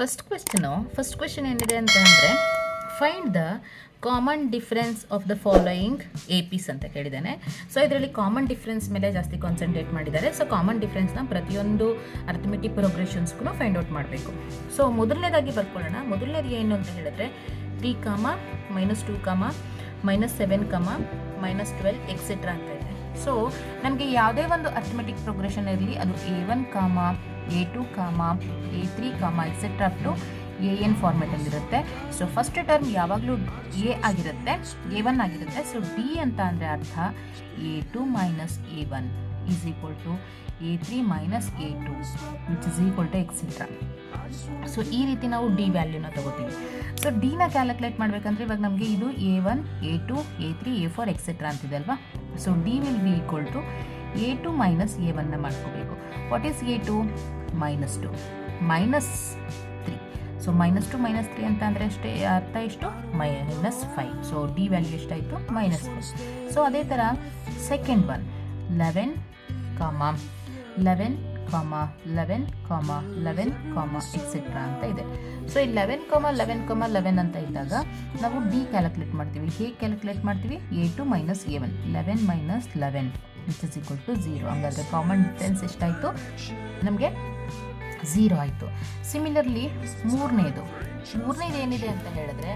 First question ಏನಿದೆ ಅಂತ ಅಂದರೆ find the common difference of the following A Ps ಅಂತ ಕೇಳಿದ್ದಾನೆ. ಸೊ ಇದರಲ್ಲಿ ಕಾಮನ್ ಡಿಫ್ರೆನ್ಸ್ ಮೇಲೆ ಜಾಸ್ತಿ ಕಾನ್ಸಂಟ್ರೇಟ್ ಮಾಡಿದ್ದಾರೆ. ಸೊ ಕಾಮನ್ ಡಿಫ್ರೆನ್ಸ್ನ ಪ್ರತಿಯೊಂದು ಅರ್ಥಮೆಟಿಕ್ ಪ್ರೋಗ್ರೆಷನ್ಸ್ಗೂ ಫೈಂಡ್ ಔಟ್ ಮಾಡಬೇಕು. ಸೊ ಮೊದಲನೇದಾಗಿ ಬರ್ಕೊಳ್ಳೋಣ. ಮೊದಲನೇದು ಏನು ಅಂತ ಹೇಳಿದ್ರೆ 3, -2, -7, -12 ಎಕ್ಸೆಟ್ರಾ ಅಂತ ಇದೆ. ಸೊ ನಮಗೆ ಯಾವುದೇ ಒಂದು ಅರ್ಥಮೆಟಿಕ್ ಪ್ರೋಗ್ರೆಷನ್ ಇರಲಿ, ಅದು A1, A2, A3, etcetera up to AN ಫಾರ್ಮೆಟಲ್ಲಿರುತ್ತೆ. ಸೊ ಫಸ್ಟ್ ಟರ್ಮ್ ಯಾವಾಗಲೂ A ಆಗಿರುತ್ತೆ, A1 ಆಗಿರುತ್ತೆ. ಸೊ D ಅಂತ ಅಂದರೆ ಅರ್ಥ A2 - A1 is equal to A3 - A2 which is equal to etcetera. So ಈ ರೀತಿ ನಾವು ಡಿ ವ್ಯಾಲ್ಯೂನ ತಗೋತೀವಿ. ಸೊ ಡಿನ ಕ್ಯಾಲ್ಕುಲೇಟ್ ಮಾಡಬೇಕಂದ್ರೆ ಇವಾಗ ನಮಗೆ ಇದು A1, A2, A3, A4 etcetera ಅಂತಿದೆ ಅಲ್ವಾ. So D will be equal to A2 - A1ನ ಮಾಡ್ಕೋಬೇಕು. What is A2? -2 -3. ಸೊ -2 -3 ಅಂತ ಅಂದರೆ ಅಷ್ಟೇ ಅರ್ಥ ಎಷ್ಟು? -5. ಸೊ ಡಿ ವ್ಯಾಲ್ಯೂ ಎಷ್ಟಾಯಿತು? -5. ಸೊ ಅದೇ ಥರ ಸೆಕೆಂಡ್ ಒನ್ 11, 11, 11, ಎಕ್ಸೆಟ್ರಾ ಅಂತ ಇದೆ. ಸೊ ಈ 11, 11 ಅಂತ ಇದ್ದಾಗ ನಾವು ಡಿ ಕ್ಯಾಲ್ಕುಲೇಟ್ ಮಾಡ್ತೀವಿ. ಹೇಗೆ ಕ್ಯಾಲ್ಕುಲೇಟ್ ಮಾಡ್ತೀವಿ? A2 - A1, 11 - 11 which is equal to 0. ಹಂಗಾದ್ರೆ ಕಾಮನ್ ಡಿಫ್ರೆನ್ಸ್ ಎಷ್ಟಾಯಿತು ನಮಗೆ? 0 ಆಯಿತು. ಸಿಮಿಲರ್ಲಿ ಮೂರನೇದು ಏನಿದೆ ಅಂತ ಹೇಳಿದ್ರೆ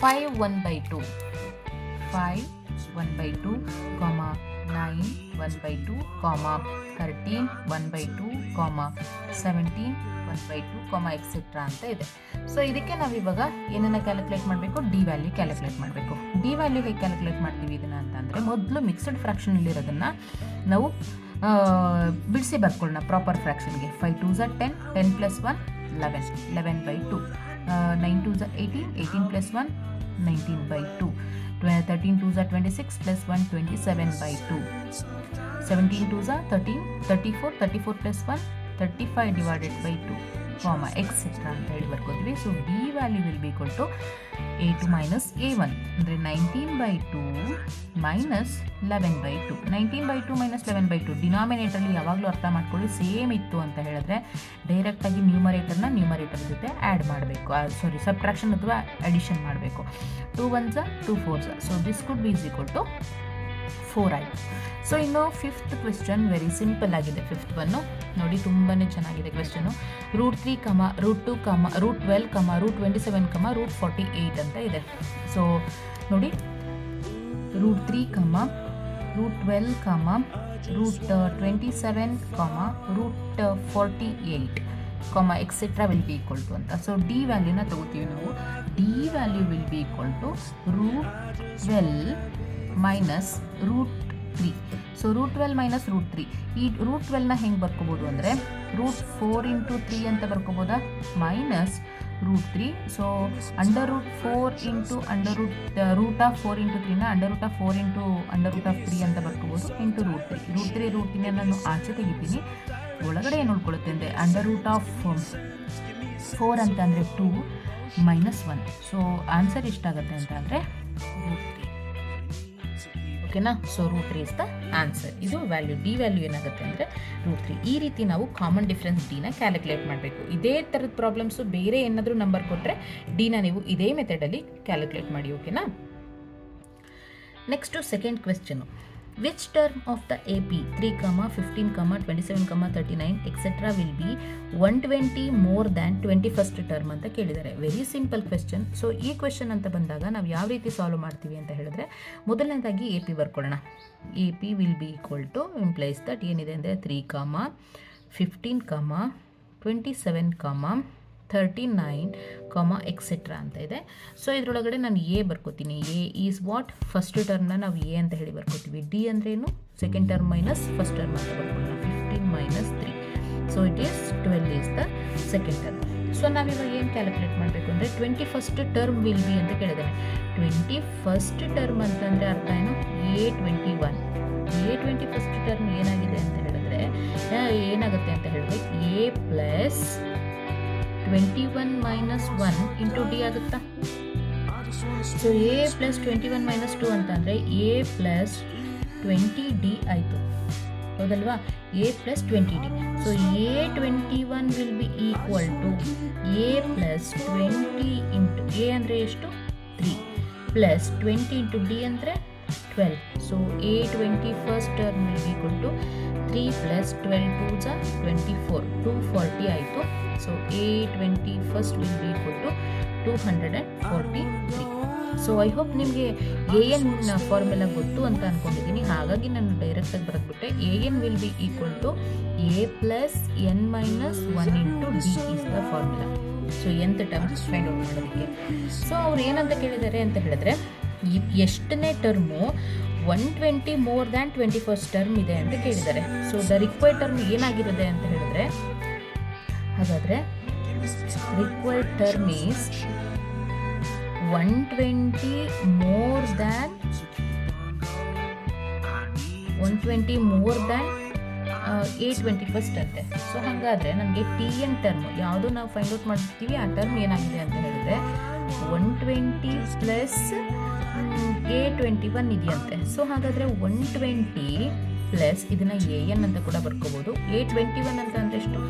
5 1/2, 9 1/2, 13 1/2, 17 1/2, ಎಕ್ಸೆಟ್ರಾ ಅಂತ ಇದೆ. ಸೊ ಇದಕ್ಕೆ ನಾವು ಇವಾಗ ಏನನ್ನ ಕ್ಯಾಲ್ಕುಲೇಟ್ ಮಾಡಬೇಕು? ಡಿ ವ್ಯಾಲ್ಯೂ ಕ್ಯಾಲ್ಕುಲೇಟ್ ಮಾಡಬೇಕು. ಡಿ ವ್ಯಾಲ್ಯೂ ಹೇಗೆ ಕ್ಯಾಲ್ಕುಲೇಟ್ ಮಾಡ್ತೀವಿ ಇದನ್ನು ಅಂತಂದರೆ, ಮೊದಲು ಮಿಕ್ಸ್ಡ್ ಫ್ರಾಕ್ಷನಲ್ಲಿರೋದನ್ನು ನಾವು ಬಿಡಿಸಿ ಬರ್ಕೊಳ್ಳೋಣ proper ಫ್ರಾಕ್ಷನ್ಗೆ. 5 2s 10, 10 + 1 11, 11/2, 9 2s 18, 18 + 1 19/2, 13 2s 26 + 1 27/2, 17 2s 13, 34, 34 + 1 35/2, etcetera ಅಂತ ಹೇಳಿ ಬರ್ಕೋತೀವಿ. So D value will be equal to A2 - A1 ಅಂದರೆ 19/2 -11/2. 19/2 -11/2 ಡಿನಾಮಿನೇಟರ್ಲಿ ಯಾವಾಗಲೂ ಅರ್ಥ ಮಾಡ್ಕೊಳ್ಳಿ, ಸೇಮ್ ಇತ್ತು ಅಂತ ಹೇಳಿದ್ರೆ ಡೈರೆಕ್ಟಾಗಿ ನ್ಯೂಮರೇಟರ್ ಜೊತೆ ಆ್ಯಡ್ ಮಾಡಬೇಕು, ಸಬ್ಟ್ರಾಕ್ಷನ್ ಅಥವಾ ಅಡಿಷನ್ ಮಾಡಬೇಕು. 2 1s 2 4s. So this could be is equal to 4 ಆಯಿತು. ಸೊ ಇನ್ನು ಫಿಫ್ತ್ ಕ್ವೆಶ್ಚನ್ ವೆರಿ ಸಿಂಪಲ್ ಆಗಿದೆ. ಫಿಫ್ತ್ ಒನ್ನು ನೋಡಿ, ತುಂಬಾ ಚೆನ್ನಾಗಿದೆ ಕ್ವೆಶ್ಚನ್ನು. √3, √2, √12, √27, √48 ಅಂತ ಇದೆ. ಸೊ ನೋಡಿ, √3, √12, √27, √48, etcetera will be equal to ಅಂತ. ಸೊ ಡಿ ವ್ಯಾಲ್ಯೂನ ತಗೋತೀವಿ ನಾವು. D value will be equal to √12 -√3. So √12 - √3. ಈ √12ನ ಹೆಂಗೆ ಬರ್ಕೋಬೋದು ಅಂದರೆ √4 × 3 ಅಂತ ಬರ್ಕೋಬೋದಾ? -√3. ಸೊ √4 × √4 × 3ನ √4 × √3 ಅಂತ ಬರ್ಕೋಬೋದು, ಇಂಟು √3. √3 ನಾನು ಆಚೆ ತೆಗಿತೀನಿ, ಒಳಗಡೆ ಏನು ಉಳ್ಕೊಳ್ಳುತ್ತೆ ಅಂದರೆ √4 ಅಂತ ಅಂದರೆ 2 -1. ಸೊ ಆನ್ಸರ್ ಎಷ್ಟಾಗುತ್ತೆ ಅಂತ ಅಂದರೆ √3. ಓಕೆನಾ? So √3 is the answer. ಇದು ವ್ಯಾಲ್ಯೂ. ಡಿ ವ್ಯಾಲ್ಯೂ ಏನಾಗುತ್ತೆ ಅಂದರೆ √3. ಈ ರೀತಿ ನಾವು ಕಾಮನ್ ಡಿಫ್ರೆನ್ಸ್ ಡಿನ ಕ್ಯಾಲ್ಕುಲೇಟ್ ಮಾಡಬೇಕು. ಇದೇ ಥರದ ಪ್ರಾಬ್ಲಮ್ಸು ಬೇರೆ ಏನಾದರೂ ನಂಬರ್ ಕೊಟ್ಟರೆ ಡಿನ ನೀವು ಇದೇ ಮೆಥಡಲ್ಲಿ ಕ್ಯಾಲ್ಕುಲೇಟ್ ಮಾಡಿ. ಓಕೆನಾ? Next second question. Which term of the AP 3, 15, 27, 39 etcetera will be 120 more than 21st term ಅಂತ ಕೇಳಿದ್ದಾರೆ. Very simple question. ಸೊ ಈ ಕ್ವೆಶ್ಚನ್ ಅಂತ ಬಂದಾಗ ನಾವು ಯಾವ ರೀತಿ ಸಾಲ್ವ್ ಮಾಡ್ತೀವಿ ಅಂತ ಹೇಳಿದ್ರೆ, ಮೊದಲನೇದಾಗಿ AP ಬರ್ಕೊಳ್ಳೋಣ. AP will be equal to implies that ಏನಿದೆ ಅಂದರೆ 3, 15, 27, 39, ಎಕ್ಸೆಟ್ರಾ ಅಂತ ಇದೆ. ಸೊ ಇದರೊಳಗಡೆ ನಾನು ಎ ಬರ್ಕೋತೀನಿ. A is what? ಫಸ್ಟ್ ಟರ್ಮ್ನ ನಾವು ಎ ಅಂತ ಹೇಳಿ ಬರ್ಕೋತೀವಿ. ಡಿ ಅಂದರೆ ಏನು? Second term minus first term ಅಂತ ಬರ್ಕೊಳ್ಳೋಣ. 15 - 3. So it is 12 is the second term. So ನಾವಿವಾಗ ಏನು ಕ್ಯಾಲ್ಕುಲೇಟ್ ಮಾಡಬೇಕು ಅಂದರೆ 21st ಟರ್ಮ್ ವಿಲ್ ಬಿ ಅಂತ ಕೇಳಿದ್ದಾನೆ. 21st ಟರ್ಮ್ ಅಂತಂದರೆ ಅರ್ಥ ಏನು? A21. A21st ಟರ್ಮ್ ಏನಾಗಿದೆ ಅಂತ ಹೇಳಿದ್ರೆ ಏನಾಗುತ್ತೆ ಅಂತ ಹೇಳಿದ್ರೆ A + 21 - 1 ಇಂಟು ಡಿ ಆಗುತ್ತಾ? ಸೊ A + 21 - 2 ಅಂತಂದರೆ A + 20D ಆಯಿತು. ಹೌದಲ್ವಾ, A plus 20d. So A21 will be equal to A plus 20 into A ಅಂದರೆ ಎಷ್ಟು 3 ಪ್ಲಸ್ 20 ಇಂಟು ಡಿ ಅಂದರೆ 12. So A20 first term will be equal to 3 plus 12 2 24 240 ಆಯಿತು. So A20 first will be equal to 243. So I hope ನಿಮಗೆ AN formula ಗೊತ್ತು ಅಂತ ಅಂದ್ಕೊಂಡಿದ್ದೀನಿ. ಹಾಗಾಗಿ ನಾನು ಡೈರೆಕ್ಟಾಗಿ ಬರೆದ್ಬಿಟ್ಟೆ AN will be equal to A plus N minus 1 into D is the formula. So ಎಂತ ಟರ್ಮ್ ಫೈಂಡ್ ಔಟ್ ಮಾಡೋದಕ್ಕೆ. ಸೊ ಅವ್ರು ಏನಂತ ಕೇಳಿದ್ದಾರೆ ಅಂತ ಹೇಳಿದ್ರೆ, ಎಷ್ಟನೇ term 120 more than 21st term ಇದೆ ಅಂತ ಕೇಳಿದ್ದಾರೆ. ಸೊ ದ ರಿಕ್ವೈರ್ಡ್ ಟರ್ಮ್ ಏನಾಗಿರುತ್ತೆ ಅಂತ ಹೇಳಿದ್ರೆ, ಹಾಗಾದರೆ required term is 120 more than A21st ಅಂತೆ. ಸೊ ಹಾಗಾದರೆ ನನಗೆ TN ಟರ್ಮ್ ಯಾವುದು ನಾವು ಫೈಂಡ್ ಔಟ್ ಮಾಡ್ತೀವಿ ಆ ಟರ್ಮ್ ಏನಾಗಿದೆ ಅಂತ ಹೇಳಿದ್ರೆ 120 ಪ್ಲಸ್ A21 ಇದೆಯಂತೆ. ಸೊ ಹಾಗಾದರೆ 120 ಪ್ಲಸ್ ಇದನ್ನು AN ಅಂತ ಕೂಡ ಬರ್ಕೋಬೋದು. A21 ಅಂತ ಅಂದರೆ ಎಷ್ಟು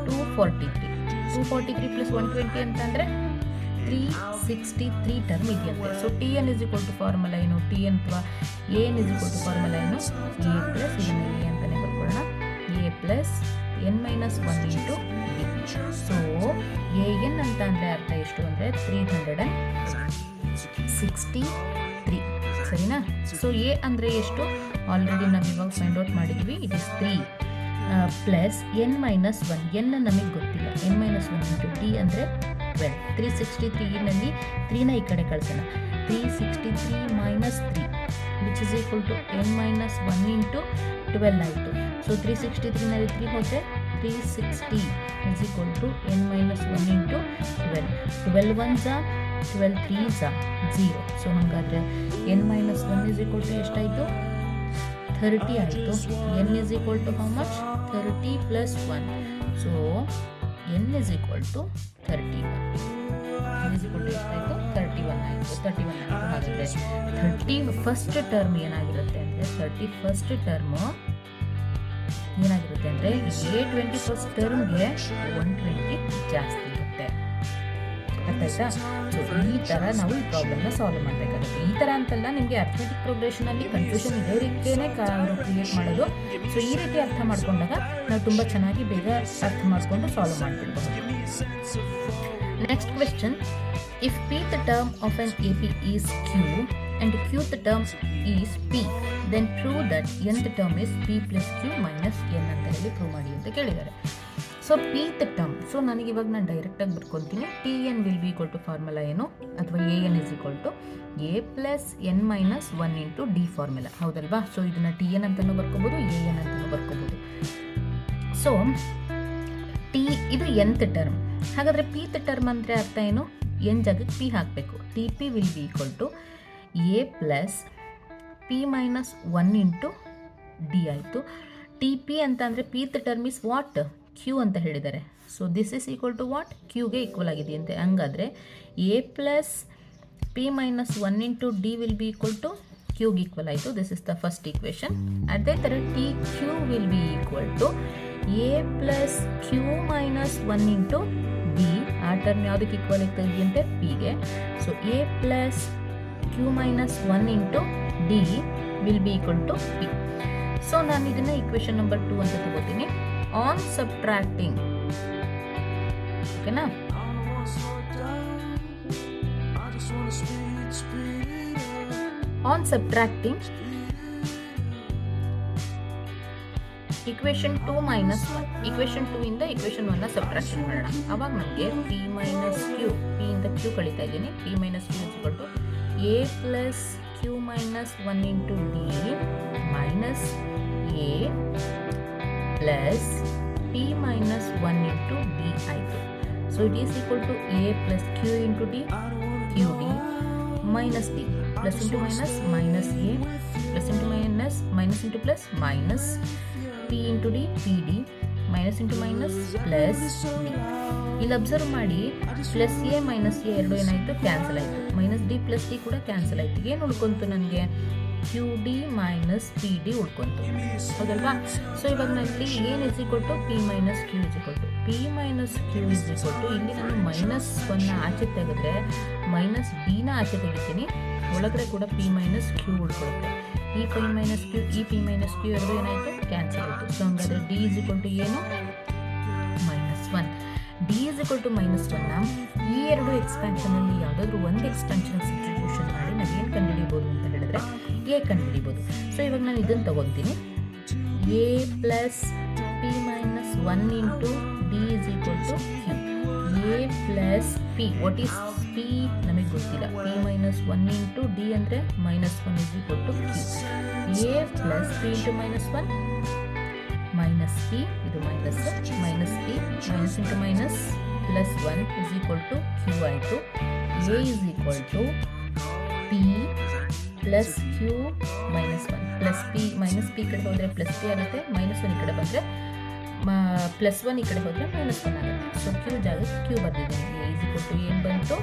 243 ಪ್ಲಸ್ 120 ಅಂತ ಅಂದರೆ 363 ಟರ್ಮ್ ಇದೆಯಂತೆ. So TN is equal to formula ಏನು, TN ಅಥವಾ AN is equal to formula ಏನು, A ಪ್ಲಸ್ ಇದನ್ನು A ಅಂತಲೇ ಬರ್ಕೊಳ್ಳೋಣ, A plus N minus 1 into D. So AN ಅಂತ ಅಂದರೆ ಅರ್ಥ ಎಷ್ಟು ಅಂದರೆ 363, ಸರಿನಾ. ಸೊ A ಅಂದರೆ ಎಷ್ಟು ಆಲ್ರೆಡಿ ನಾವು ಇವಾಗ ಫೈಂಡ್ ಔಟ್ ಮಾಡಿದ್ವಿ, it is 3 plus N minus 1, N ನಮಗೆ ಗೊತ್ತಿಲ್ಲ, N ಮೈನಸ್ 1 ಇಂಟು ಡಿ ಅಂದರೆ 12. 363ನಲ್ಲಿ 3ನ ಈ ಕಡೆ ಕಳಿಸೋಣ, 363 minus 3 which is equal to N minus 1 into 12 ಆಯಿತು. ಸೊ 363ನಲ್ಲಿ 3 ಹೋದರೆ 360 is equal to N minus 1 into 12. 12 1 12 3 0. So ಹಾಗಾದರೆ N minus 1 is equal to ಎಷ್ಟಾಯಿತು 30 ಆಯಿತು. N is equal to how much 30 plus 1. So N is equal to 31. N is equal to ಎಷ್ಟಾಯಿತು 31 ಆಯಿತು. 31 ಆಯಿತು. ಹಾಗಾದರೆ 31st ಟರ್ಮ್ ಏನಾಗಿರುತ್ತೆ ಅಂದರೆ 31st ಟರ್ಮು ಏನಾಗಿರುತ್ತೆ ಅಂದರೆ A21st ಟರ್ಮ್ಗೆ 120 ಜಾಸ್ತಿ ಇರುತ್ತೆ. ಅರ್ಥ ಆಯ್ತಾ. ಸೊ ಈ ಥರ ನಾವು ಈ ಪ್ರಾಬ್ಲಮ್ನ ಸಾಲ್ವ್ ಮಾಡಬೇಕಾಗುತ್ತೆ. ಈ ಥರ ಅಂತಲ್ಲ, ನಿಮಗೆ ಅರ್ಥಮೆಟಿಕ್ ಪ್ರೋಗ್ರೆಷನಲ್ಲಿ ಕನ್ಫ್ಯೂಷನ್ ಇದೇ ರೀತಿಯೇ ಕ್ರಿಯೇಟ್ ಮಾಡೋದು. ಸೊ ಈ ರೀತಿ ಅರ್ಥ ಮಾಡ್ಕೊಂಡಾಗ ನಾವು ತುಂಬ ಚೆನ್ನಾಗಿ ಬೇಗ ಅರ್ಥ ಮಾಡಿಕೊಂಡು ಸಾಲ್ವ್ ಮಾಡಿಬಿಡ್ಬಹುದು. Next question, if pth term of an AP is Q and qth term is P, then prove that nth term is P plus Q minus N ಅಂತ ಹೇಳಿ ಪ್ರೂವ್ ಮಾಡಿ ಅಂತ ಕೇಳಿದ್ದಾರೆ. ಸೊ pth ಟರ್ಮ್, ಸೊ ನನಗೆ ಇವಾಗ ನಾನು ಡೈರೆಕ್ಟಾಗಿ ಬರ್ಕೊತೀನಿ. TN will be equal to formula ಏನು, ಅಥವಾ AN is equal to A plus N minus 1 into D formula, ಹೌದಲ್ವಾ. ಸೊ ಇದನ್ನು TN ಅಂತಲೂ ಬರ್ಕೋಬೋದು, AN ಅಂತಲೂ ಬರ್ಕೋಬೋದು. ಸೊ ಇದು nth ಟರ್ಮ್. ಹಾಗಾದರೆ pth ಟರ್ಮ್ ಅಂದರೆ ಅರ್ಥ ಏನು, N ಜಾಗಕ್ಕೆ P ಹಾಕಬೇಕು. TP will be equal to A plus P minus 1 into D ಆಯಿತು. TP ಅಂತ ಅಂದರೆ pth term is what Q ಅಂತ ಹೇಳಿದ್ದಾರೆ. So this is equal to what Qಗೆ ಈಕ್ವಲ್ ಆಗಿದೆಯಂತೆ. ಹಂಗಾದರೆ A plus P minus 1 into D will be equal to Qಗೆ equal ಆಯಿತು. This is the first equation. ಅದೇ ಥರ TQ will be equal to A plus Q minus 1 into D. ಆ term ಯಾವುದಕ್ಕೆ equal ಇದೆಯಂತೆ Pಗೆ. ಸೊ A plus Q minus 1 into D will be equal to P. So ನಾನು ಇದನ್ನು ಈಕ್ವೇಷನ್ ನಂಬರ್ 2 ಅಂತ ತಗೋತೀನಿ. ಆನ್ ಸಬ್ಟ್ರಾಕ್ಟಿಂಗ್, ಓಕೆನಾ. On subtracting equation 2 minus 1, equation 2 ಇಂದ ಈಕ್ವೇಷನ್ 1ನ ಸಬ್ಟ್ರಾಕ್ಷನ್ ಮಾಡೋಣ. ಅವಾಗ ನನಗೆ P ಮೈನಸ್ Q, P ಇಂದ Q ಕಳೀತಾ ಇದ್ದೀನಿ. P minus Q is equal to A plus Q minus 1 into D minus A plus P minus 1 into D ಆಯಿತು. So it is equal to A plus Q into D QD minus D, plus into minus minus A, plus into minus into plus minus P into D PD minus into minus plus D. ಇಲ್ಲಿ observe ಮಾಡಿ, plus A minus A ಎರಡು ಏನಾಯಿತು, cancel ಆಯಿತು. Minus D plus D ಕೂಡ cancel ಆಯಿತು. ಏನು ಉಳ್ಕೊಂತು ನನಗೆ, Q D minus P D ಉಳ್ಕೊಂತು, ಹೌದಲ್ವಾ? ಸೊ ಇವಾಗ ನಲ್ಲಿ ಏನು is equal to P minus Q is equal to P minus Q is equal to, ಇಲ್ಲಿ ನಾನು ಮೈನಸ್ ಒನ್ನ ಆಚೆ ತೆಗೆದ್ರೆ ಮೈನಸ್ ಡಿನ ಆಚೆ ತೆಗಿತೀನಿ, ಒಳಗಡೆ ಕೂಡ ಪಿ ಮೈನಸ್ ಕ್ಯೂ ಉಳ್ಕೊಳ್ಳುತ್ತೆ. ಈ ಪಿ ಮೈನಸ್ ಕ್ಯೂ ಈ ಪಿ ಮೈನಸ್ ಕ್ಯೂ ಎರಡು ಏನಾಯಿತು, ಕ್ಯಾನ್ಸಲ್ ಆಯಿತು. ಸೊ ಹಂಗಾದ್ರೆ ಡಿ ಇಸ್ ಈಕ್ವಲ್ ಟು ಏನು, -1. ಡಿ ಇಸ್ ಈಕ್ವಲ್ ಟು -1ನ ಈ ಎರಡು ಎಕ್ಸ್ಪ್ಯಾನ್ಷನಲ್ಲಿ ಯಾವುದಾದ್ರೂ ಒಂದು ಎಕ್ಸ್ಪ್ಯಾನ್ಷನ್ ಸಬ್ಸ್ಟಿಟ್ಯೂಷನ್ ಮಾಡಿ ನಾವೇನು ಕಂಡುಹಿಡಿಬೋದು ಅಂತ ಹೇಳಿದ್ರೆ ಎ ಕಂಡುಹಿಡಿಬೋದು. ಸೊ ಇವಾಗ ನಾನು ಇದನ್ನು ತಗೊತೀನಿ, A plus P minus 1 into D is equal to Q. A plus P, what is P ನಮಗೆ ಗೊತ್ತಿಲ್ಲ, ಪಿ ಮೈನಸ್ 1 ಇಂಟು ಡಿ ಅಂದರೆ -1 is equal to Q. A plus P into -1 minus P, ಇದು minus P minus into minus plus 1 is equal to Q ಆಯಿತು. A is equal to P plus Q -1 plus P minus P ಕಡೆ ಹೋದರೆ plus P ಆಗುತ್ತೆ, -1 ಈ ಕಡೆ ಬಂದರೆ +1 ಈ ಕಡೆ ಹೋದರೆ -1 ಆಗುತ್ತೆ. ಸೊ ಕ್ಯೂ ಜಾಗಕ್ಕೆ ಕ್ಯೂ ಬರ್ದಿದ್ದೀನಿ. ಎ ಇಸ್ ಈಕ್ವಲ್ ಟು ಏನು ಬಂತು,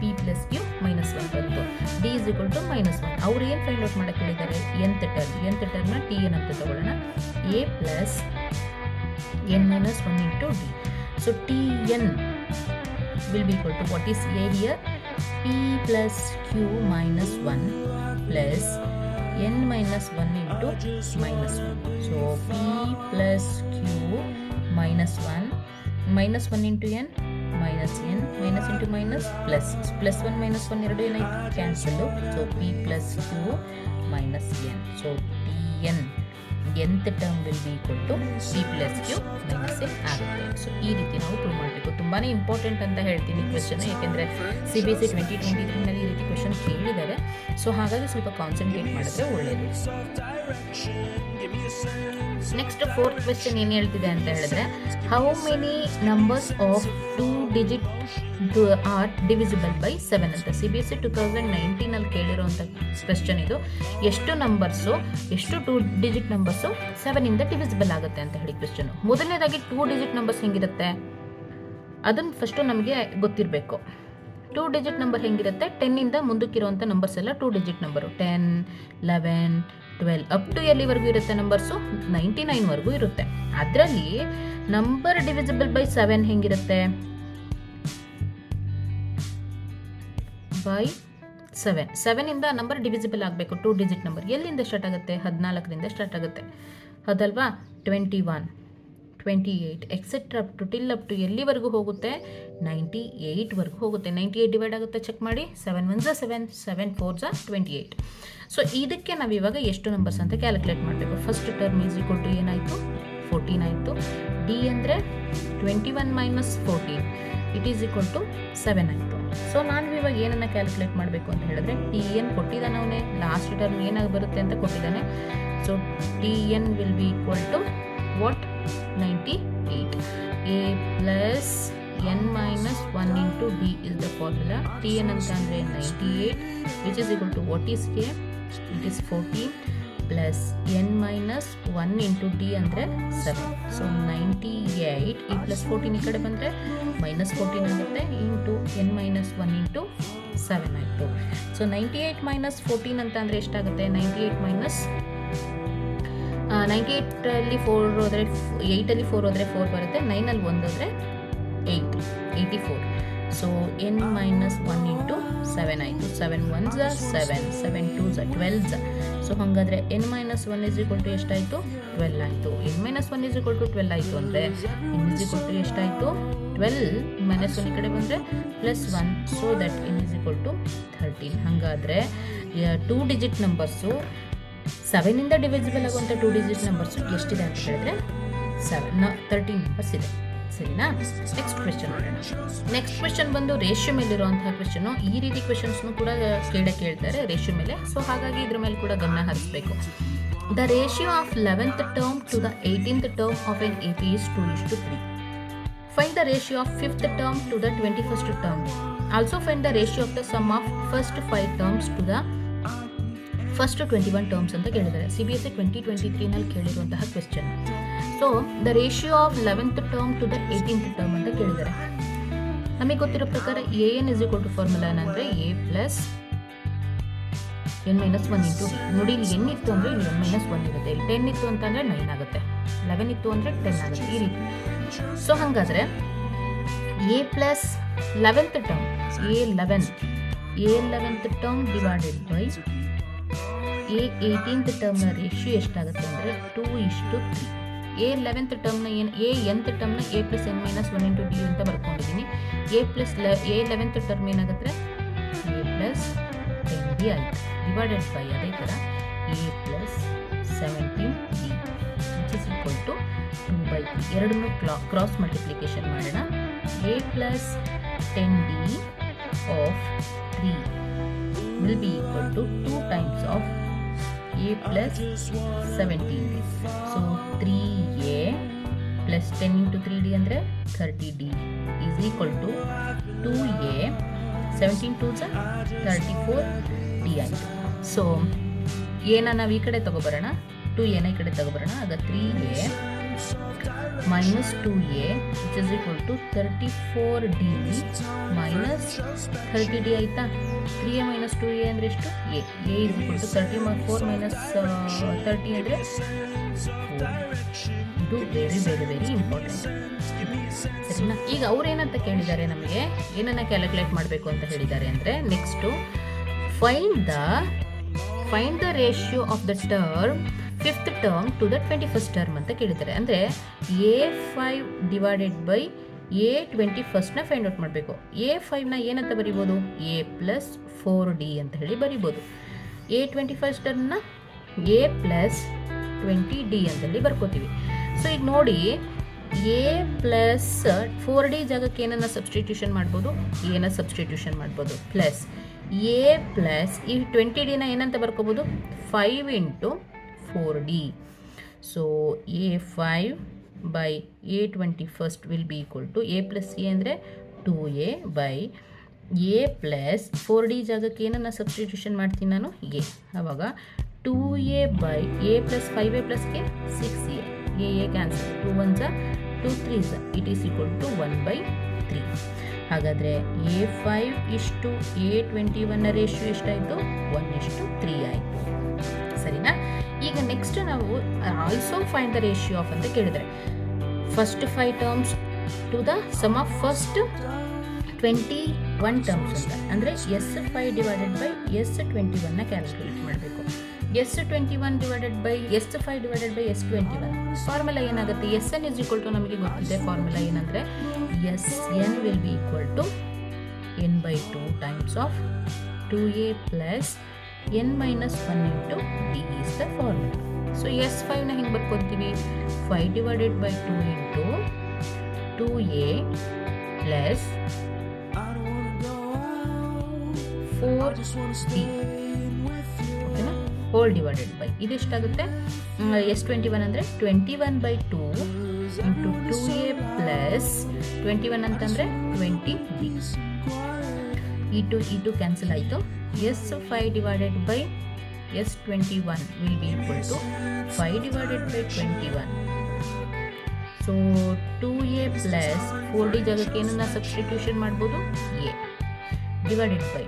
ಪಿ ಪ್ಲಸ್ ಕ್ಯೂ -1 ಬಂತು. D is equal to -1. ಅವ್ರು ಏನು ಫೈಂಡ್ ಔಟ್ ಮಾಡಕ್ಕೆ ಹೇಳಿದ್ದಾರೆ, nth ಟರ್ಮ್ನ ಟಿ ಎನ್ ಅಂತ ತಗೊಳ್ಳೋಣ. A plus n minus 1 into d. So Tn will be equal to, what is A here? P plus Q minus 1 plus n minus 1 into minus 1. So P plus Q minus 1 into n minus n minus into minus plus. So plus 1 minus 1 ಎರಡು ಏನಾಯಿತು, cancel. So P plus Q minus n. So Tn nth term will be equal to P plus Q minus N ಆಗುತ್ತೆ. So ಈ ರೀತಿ ನಾವು prove ಮಾಡಬೇಕು. ತುಂಬಾ important ಅಂತ ಹೇಳ್ತೀನಿ ಕ್ವೆಶನ್, ಯಾಕೆಂದರೆ CBSE 2023ನಲ್ಲಿ ಈ ರೀತಿ ಕ್ವೆಶನ್ ಕೇಳಿದ್ದಾರೆ. ಸೊ ಹಾಗಾಗಿ ಸ್ವಲ್ಪ ಕಾನ್ಸಂಟ್ರೇಟ್ ಮಾಡಿದ್ರೆ ಒಳ್ಳೆಯದು. ನೆಕ್ಸ್ಟ್ 4th ಕ್ವೆಶನ್ ಏನು ಹೇಳ್ತಿದೆ ಅಂತ ಹೇಳಿದ್ರೆ, how many numbers of 2 digit are divisible by 7 ಅಂತ. CBSE 2019ನಲ್ಲಿ ಕೇಳಿರೋಂಥ ಕ್ವೆಶನ್ ಇದು. ಎಷ್ಟು ನಂಬರ್ಸು, ಎಷ್ಟು 2 digit ನಂಬರ್ಸು 7ಇಂದ ಡಿವಿಸಿಬಲ್ ಆಗುತ್ತೆ ಅಂತ ಹೇಳಿ ಕ್ವೆಶನ್. ಮೊದಲನೇದಾಗಿ 2 digit ನಂಬರ್ಸ್ ಹೆಂಗಿರುತ್ತೆ ಅದನ್ನು ಫಸ್ಟು ನಮಗೆ ಗೊತ್ತಿರಬೇಕು. 2 digit ನಂಬರ್ ಹೆಂಗಿರುತ್ತೆ, 10ಇಂದ ಮುಂದಕ್ಕಿರುವಂಥ ನಂಬರ್ಸ್ ಎಲ್ಲ 2 digit ನಂಬರು. 10, 11, 12 ಅಪ್ ಟು ಎಲ್ಲಿವರೆಗೂ ಇರುತ್ತೆ ನಂಬರ್ಸು, 99ವರೆಗೂ ಇರುತ್ತೆ. ಅದರಲ್ಲಿ ನಂಬರ್ ಡಿವಿಸಿಬಲ್ ಬೈ 7 ಹೆಂಗಿರುತ್ತೆ, ಬೈ 7ಇಂದ ನಂಬರ್ ಡಿವಿಸಿಬಲ್ ಆಗಬೇಕು. 2 digit ನಂಬರ್ ಎಲ್ಲಿಂದ ಸ್ಟಾರ್ಟ್ ಆಗುತ್ತೆ, 14ರಿಂದ ಸ್ಟಾರ್ಟ್ ಆಗುತ್ತೆ, ಹೌದಲ್ವಾ? 21, 28 ಎಕ್ಸೆಟ್ರಾ ಅಪ್ ಟು ಎಲ್ಲಿವರೆಗೂ ಹೋಗುತ್ತೆ, 98ವರೆಗೂ ಹೋಗುತ್ತೆ. 98 ಡಿವೈಡ್ ಆಗುತ್ತೆ, ಚೆಕ್ ಮಾಡಿ. 7 1 7, 7 4 28. ಸೊ ಇದಕ್ಕೆ ನಾವು ಇವಾಗ ಎಷ್ಟು ನಂಬರ್ಸ್ ಅಂತ ಕ್ಯಾಲ್ಕುಲೇಟ್ ಮಾಡಬೇಕು. First term is equal to ಏನಾಯಿತು, 14 ಆಯಿತು. ಡಿ ಅಂದರೆ 21 minus 14, it is equal to 7 ಆಯಿತು. ಸೊ ನಾನು ಇವಾಗ ಏನನ್ನು ಕ್ಯಾಲ್ಕುಲೇಟ್ ಮಾಡಬೇಕು ಅಂತ ಹೇಳಿದ್ರೆ, ಟಿ ಎನ್ ಕೊಟ್ಟಿದ್ದಾನೆ ಅವನೇ, ಲಾಸ್ಟ್ ಟರ್ಮ್ ಏನಾಗಿ ಬರುತ್ತೆ ಅಂತ ಕೊಟ್ಟಿದ್ದಾನೆ. So T N will be equal to what, 98. A plus N minus 1 into D is the formula. T N ಅಂತ ಅಂದರೆ 98, which is equal to what is K, it is 14 plus N minus 1 into D ಅಂದರೆ 7. So 98, ಈ plus 14 ಈ ಕಡೆ ಬಂದರೆ -14 ಆಗುತ್ತೆ, into N minus 1 into 7 ಆಯಿತು. So 98 minus 14 ಅಂತ ಅಂದರೆ ಎಷ್ಟಾಗುತ್ತೆ, 98 ಮೈನಸ್ 98ಅಲ್ಲಿ 4 ಹೋದರೆ 8ಅಲ್ಲಿ 4 ಹೋದರೆ 4 ಬರುತ್ತೆ, 9ಅಲ್ಲಿ 1 ಹೋದರೆ 8, 84. ಸೊ ಎನ್ ಮೈನಸ್ 1 ಇಂಟು 7 ಆಯಿತು. 7 1s 7, 7 2s 12s. ಸೊ ಹಾಗಾದರೆ N minus 1 is equal to ಎಷ್ಟಾಯಿತು, 12 ಆಯಿತು. N minus 1 is equal to 12 ಆಯಿತು ಅಂದರೆ ಎನ್ ಇಸ್ ಈಕ್ವಲ್ ಟು ಎಷ್ಟಾಯಿತು, 12 ಮೈನಸ್ 1 ಈ ಕಡೆ ಬಂದರೆ +1. So that N is equal to 13. ಹಾಗಾದರೆ 2 digit ನಂಬರ್ಸು 7ಇಂದ ಡಿವಿಸಿಬಲ್ ಆಗುವಂಥ 2 digit ನಂಬರ್ಸು ಎಷ್ಟಿದೆ ಅಂತ ಹೇಳಿದ್ರೆ 13 ನಂಬರ್ಸ್ ಇದೆ. ಸರಿನಾ? ನೆಕ್ಸ್ಟ್ ಕ್ವೆಶನ್ ನೋಡೋಣ. ನೆಕ್ಸ್ಟ್ ಕ್ವೆಶನ್ ಬಂದು ರೇಷಿಯೋ ಮೇಲಿರುವಂತಹ ಕ್ವೆಶನು. ಈ ರೀತಿ ಕ್ವೆಶನ್ಸ್ನು ಕೂಡ ಕೇಳ್ತಾರೆ ರೇಷಿಯೋ ಮೇಲೆ. ಸೊ ಹಾಗಾಗಿ ಇದ್ರ ಮೇಲೆ ಕೂಡ ಗಮನ ಹರಿಸಬೇಕು. The ratio of 11th term to the 18th term of an AP is 2:3. Find the ratio of 5th term to the 21st term. Also find the ratio of the sum of first 5 terms to the first 21 terms ಅಂತ ಕೇಳಿದ್ದಾರೆ. CBSE 2023ನಲ್ಲಿ ಕೇಳಿರುವಂತಹ question. So the ratio of 11th term to the 18th term ಅಂತ ಕೇಳಿದ್ದಾರೆ. ನಮಗೆ ಗೊತ್ತಿರೋ ಪ್ರಕಾರ AN is equal to formula ಏನಂದರೆ A plus n - 1 into D. ನೋಡಿ, ಇಲ್ಲಿ n ಇತ್ತು ಅಂದರೆ ಇಲ್ಲಿ n - 1 ಇರುತ್ತೆ, ಇಲ್ಲಿ 10 ಇತ್ತು ಅಂತಂದರೆ 9 ಆಗುತ್ತೆ, 11 ಇತ್ತು ಅಂದರೆ 10 ಆಗುತ್ತೆ, ಈ ರೀತಿ. ಸೊ ಹಾಗಾದರೆ A plus 11th term A11th term divided by A18th ಟರ್ಮ್ನ ರೇಷಿಯೋ ಎಷ್ಟಾಗುತ್ತೆ ಅಂದರೆ 2:3. A11th ಟರ್ಮ್ನ nth ಟರ್ಮ್ನ A plus n - 1 into D ಅಂತ ಬರ್ಕೊಂಡಿದ್ದೀನಿ. A11th ಟರ್ಮ್ ಏನಾಗುತ್ತೆ A ಪ್ಲಸ್ 10D ಆಯಿತು, ಡಿವೈಡೆಡ್ ಬೈ ಅದೇ ಥರ A plus 17D which is equal to 2/3. ಎರಡನ್ನೂ ಕ್ರಾಸ್ ಮಲ್ಟಿಪ್ಲಿಕೇಶನ್ ಮಾಡೋಣ. A plus 10D of 3 will be equal to 2 times of A plus 17D. So 3A plus 10 into 3D ಅಂದರೆ 30D is equal to 2A 17 2s 34D ಆಯಿತು. So ಎನ ನಾವು ಈ ಕಡೆ ತಗೊಬರೋಣ, 2Aನ ಈ ಕಡೆ ತಗೊಬರೋಣ. ಆಗ 3A minus 2A which is equal to 34D minus 30D ಆಯಿತಾ. 3A minus 2A ಅಂದರೆ ಎಷ್ಟು? A is equal to 34 minus 30 ಅಂದರೆ 4. ಇದು ವೆರಿ ವೆರಿ ವೆರಿ ಇಂಪಾರ್ಟೆಂಟ್, ಸರಿನಾ? ಈಗ ಅವ್ರೇನಂತ ಕೇಳಿದ್ದಾರೆ, ನಮಗೆ ಏನನ್ನ ಕ್ಯಾಲ್ಕುಲೇಟ್ ಮಾಡಬೇಕು ಅಂತ ಹೇಳಿದ್ದಾರೆ ಅಂದರೆ next find the ratio of the term 5th term to the 21st term ಅಂತ ಕೇಳಿದ್ದಾರೆ. ಅಂದರೆ A5 ಡಿವೈಡೆಡ್ ಬೈ A21ನ ಫೈಂಡ್ ಔಟ್ ಮಾಡಬೇಕು. A5ನ ಏನಂತ ಬರಿಬೋದು? A ಪ್ಲಸ್ 4D ಅಂತ ಹೇಳಿ ಬರಿಬೋದು. A21st ಟರ್ಮ್ನ A ಪ್ಲಸ್ 20D ಅಂತ ಹೇಳಿ ಬರ್ಕೋತೀವಿ. ಸೊ ಈಗ ನೋಡಿ, A ಪ್ಲಸ್ 4D ಜಾಗಕ್ಕೆ ಏನನ್ನ ಸಬ್ಸ್ಟಿಟ್ಯೂಷನ್ ಮಾಡ್ಬೋದು? ಎನ ಸಬ್ಸ್ಟಿಟ್ಯೂಷನ್ ಮಾಡ್ಬೋದು. ಪ್ಲಸ್ A ಪ್ಲಸ್ ಈ 20Dನ ಏನಂತ ಬರ್ಕೋಬೋದು? 5 into 4D. So A5 by A21st will be equal to A plus C ಅಂದರೆ 2A by A plus 4D ಜಾಗಕ್ಕೆ ಏನನ್ನು ಸಬ್ಸ್ಟಿಟ್ಯೂಷನ್ ಮಾಡ್ತೀನಿ ನಾನು? A. ಆವಾಗ 2A by A plus 5A plus K 6A. A cancel, 2 1s 2 3s, it is equal to 1/3. ಹಾಗಾದರೆ A5 ಇಷ್ಟು A21ನ ratio ಎಷ್ಟಾಯಿತು? 1:3 ಆಯಿತು, ಸರಿನಾ? ಈಗ ನೆಕ್ಸ್ಟ್ ನಾವು also find the ratio of ಅಂತ ಕೇಳಿದರೆ first 5 terms to the sum of first 21 terms ಅಂತ. ಅಂದರೆ S5 ಡಿವೈಡೆಡ್ ಬೈ S21ನ ಕ್ಯಾಲ್ಕುಲೇಟ್ ಮಾಡಬೇಕು. S21 divided by S5 divided by S21 formula ಏನಾಗುತ್ತೆ? SN ಇಸ್ ಈಕ್ವಲ್ ಟು ನಮಗೆ ಗೊತ್ತಿದೆ ಫಾರ್ಮುಲಾ ಏನಂದರೆ SN will be equal to n/2 times of 2A plus n - 1 into D is the formula. So S5ನ ಹೆಂಗೆ ಬರ್ಕೊತೀವಿ? 5 divided by 2 into 2A plus 4D ಓಕೆನಾ, hole divided by ಇದೆಷ್ಟಾಗುತ್ತೆ? S21 ಅಂದರೆ 21/2 into 2A plus 21 ಅಂತಂದರೆ 20D. ಈ two cancel ಆಯಿತು. S5 divided by S21 will be equal to 5 divided by 21. So 2A plus 4D ಜಾಗಕ್ಕೆ ಏನನ್ನ ಸಬ್ಸ್ಟಿಟ್ಯೂಷನ್ ಮಾಡ್ಬೋದು? A divided by